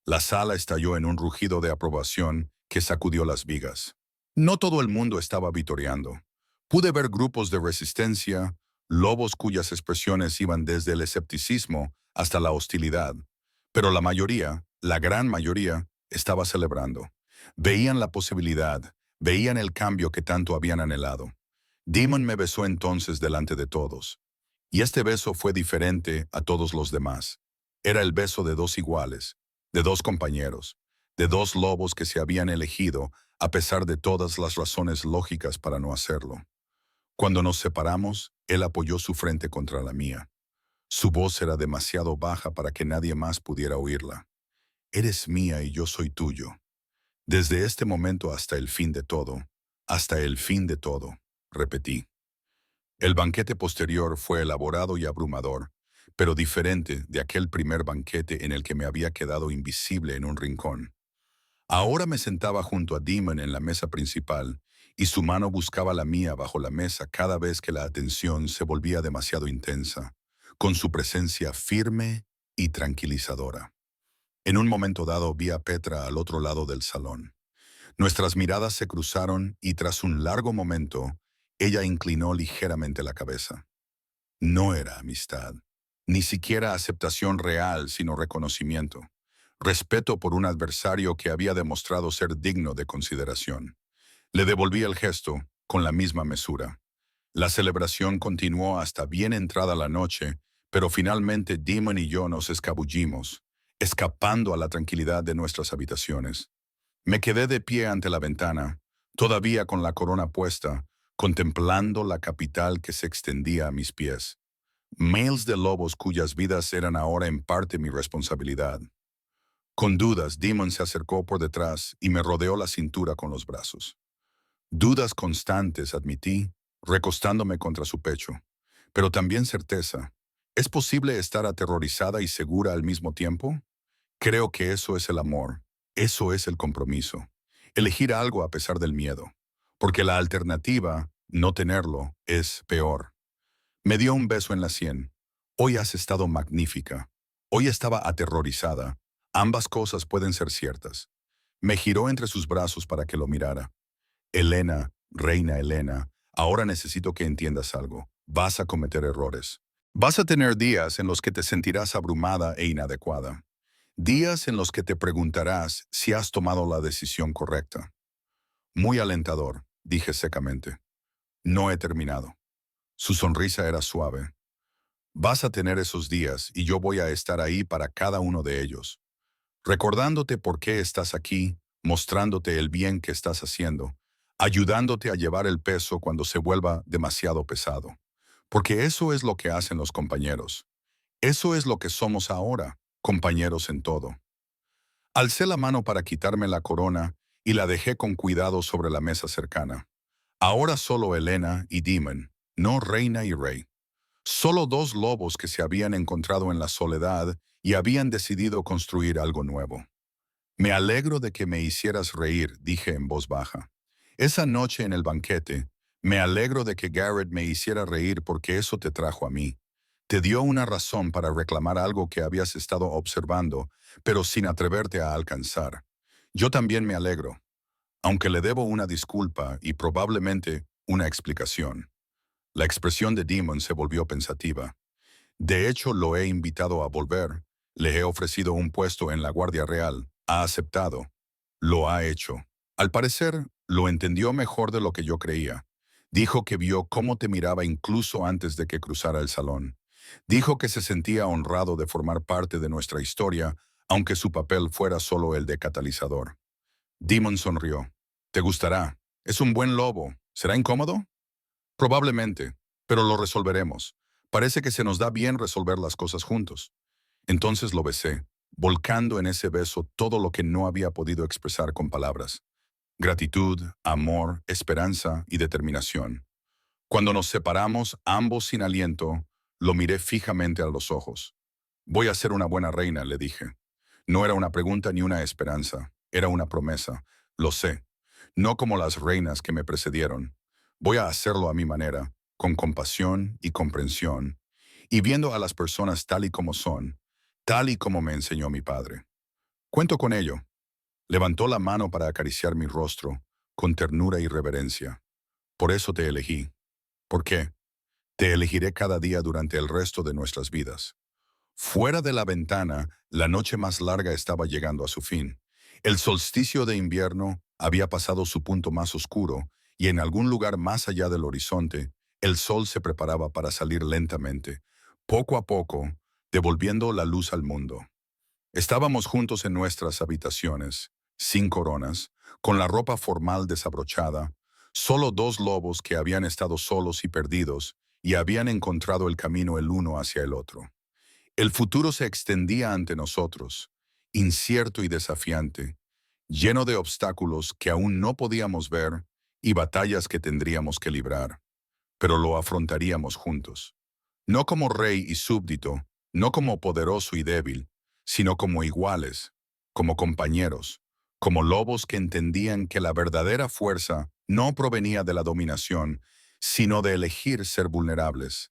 La sala estalló en un rugido de aprobación que sacudió las vigas. No todo el mundo estaba vitoreando. Pude ver grupos de resistencia, lobos cuyas expresiones iban desde el escepticismo hasta la hostilidad, pero la mayoría, la gran mayoría, estaba celebrando. Veían la posibilidad, veían el cambio que tanto habían anhelado. Damon me besó entonces delante de todos. Y este beso fue diferente a todos los demás. Era el beso de dos iguales, de dos compañeros, de dos lobos que se habían elegido a pesar de todas las razones lógicas para no hacerlo. Cuando nos separamos, él apoyó su frente contra la mía. Su voz era demasiado baja para que nadie más pudiera oírla. Eres mía y yo soy tuyo. Desde este momento hasta el fin de todo, hasta el fin de todo, repetí. El banquete posterior fue elaborado y abrumador, pero diferente de aquel primer banquete en el que me había quedado invisible en un rincón. Ahora me sentaba junto a Demon en la mesa principal, y su mano buscaba la mía bajo la mesa cada vez que la atención se volvía demasiado intensa, con su presencia firme y tranquilizadora. En un momento dado vi a Petra al otro lado del salón. Nuestras miradas se cruzaron y tras un largo momento, ella inclinó ligeramente la cabeza. No era amistad, ni siquiera aceptación real, sino reconocimiento. Respeto por un adversario que había demostrado ser digno de consideración. Le devolví el gesto con la misma mesura. La celebración continuó hasta bien entrada la noche, pero finalmente Demon y yo nos escabullimos, escapando a la tranquilidad de nuestras habitaciones. Me quedé de pie ante la ventana, todavía con la corona puesta, contemplando la capital que se extendía a mis pies. Mails de lobos cuyas vidas eran ahora en parte mi responsabilidad. Con dudas, Demon se acercó por detrás y me rodeó la cintura con los brazos. Dudas constantes, admití, recostándome contra su pecho. Pero también certeza. ¿Es posible estar aterrorizada y segura al mismo tiempo? Creo que eso es el amor. Eso es el compromiso. Elegir algo a pesar del miedo. Porque la alternativa, no tenerlo, es peor. Me dio un beso en la sien. Hoy has estado magnífica. Hoy estaba aterrorizada. Ambas cosas pueden ser ciertas. Me giró entre sus brazos para que lo mirara. Elena, reina Elena, ahora necesito que entiendas algo. Vas a cometer errores. Vas a tener días en los que te sentirás abrumada e inadecuada. Días en los que te preguntarás si has tomado la decisión correcta. Muy alentador, dije secamente. No he terminado. Su sonrisa era suave. Vas a tener esos días y yo voy a estar ahí para cada uno de ellos, recordándote por qué estás aquí, mostrándote el bien que estás haciendo, ayudándote a llevar el peso cuando se vuelva demasiado pesado. Porque eso es lo que hacen los compañeros. Eso es lo que somos ahora, compañeros en todo. Alcé la mano para quitarme la corona y la dejé con cuidado sobre la mesa cercana. Ahora solo Elena y Demon, no reina y rey. Solo dos lobos que se habían encontrado en la soledad y habían decidido construir algo nuevo. Me alegro de que me hicieras reír, dije en voz baja. Esa noche en el banquete, me alegro de que Garrett me hiciera reír porque eso te trajo a mí. Te dio una razón para reclamar algo que habías estado observando, pero sin atreverte a alcanzar. Yo también me alegro, aunque le debo una disculpa y probablemente una explicación. La expresión de Demon se volvió pensativa. De hecho, lo he invitado a volver. Le he ofrecido un puesto en la Guardia Real. Ha aceptado. Lo ha hecho. Al parecer, lo entendió mejor de lo que yo creía. Dijo que vio cómo te miraba incluso antes de que cruzara el salón. Dijo que se sentía honrado de formar parte de nuestra historia, aunque su papel fuera solo el de catalizador. Demon sonrió. Te gustará. Es un buen lobo. ¿Será incómodo? Probablemente, pero lo resolveremos. Parece que se nos da bien resolver las cosas juntos. Entonces lo besé, volcando en ese beso todo lo que no había podido expresar con palabras. Gratitud, amor, esperanza y determinación. Cuando nos separamos, ambos sin aliento, lo miré fijamente a los ojos. Voy a ser una buena reina, le dije. No era una pregunta ni una esperanza, era una promesa. Lo sé. No como las reinas que me precedieron. Voy a hacerlo a mi manera, con compasión y comprensión, y viendo a las personas tal y como son, tal y como me enseñó mi padre. Cuento con ello. Levantó la mano para acariciar mi rostro, con ternura y reverencia. Por eso te elegí. ¿Por qué? Te elegiré cada día durante el resto de nuestras vidas. Fuera de la ventana, la noche más larga estaba llegando a su fin. El solsticio de invierno había pasado su punto más oscuro y en algún lugar más allá del horizonte, el sol se preparaba para salir lentamente, poco a poco, devolviendo la luz al mundo. Estábamos juntos en nuestras habitaciones, sin coronas, con la ropa formal desabrochada, solo dos lobos que habían estado solos y perdidos y habían encontrado el camino el uno hacia el otro. El futuro se extendía ante nosotros, incierto y desafiante, lleno de obstáculos que aún no podíamos ver y batallas que tendríamos que librar, pero lo afrontaríamos juntos. No como rey y súbdito, no como poderoso y débil, sino como iguales, como compañeros, como lobos que entendían que la verdadera fuerza no provenía de la dominación, sino de elegir ser vulnerables,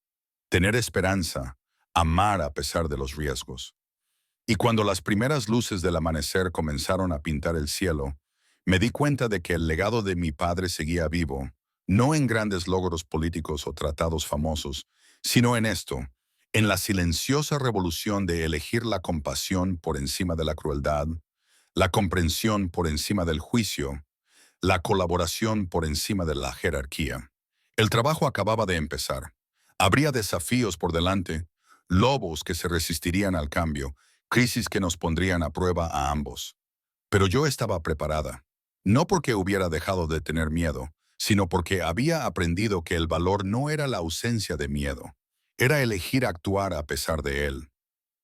tener esperanza, amar a pesar de los riesgos. Y cuando las primeras luces del amanecer comenzaron a pintar el cielo, me di cuenta de que el legado de mi padre seguía vivo, no en grandes logros políticos o tratados famosos, sino en esto, en la silenciosa revolución de elegir la compasión por encima de la crueldad, la comprensión por encima del juicio, la colaboración por encima de la jerarquía. El trabajo acababa de empezar. Habría desafíos por delante, lobos que se resistirían al cambio, crisis que nos pondrían a prueba a ambos. Pero yo estaba preparada, no porque hubiera dejado de tener miedo, sino porque había aprendido que el valor no era la ausencia de miedo, era elegir actuar a pesar de él.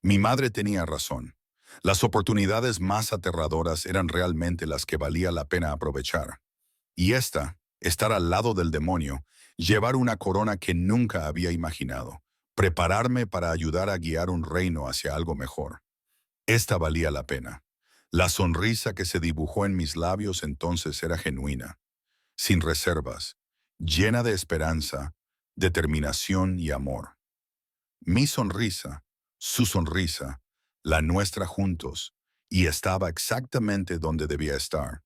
Mi madre tenía razón. Las oportunidades más aterradoras eran realmente las que valía la pena aprovechar. Y estar al lado del demonio, llevar una corona que nunca había imaginado, prepararme para ayudar a guiar un reino hacia algo mejor. Esta valía la pena. La sonrisa que se dibujó en mis labios entonces era genuina, sin reservas, llena de esperanza, determinación y amor. Mi sonrisa, su sonrisa, la nuestra juntos, y estaba exactamente donde debía estar.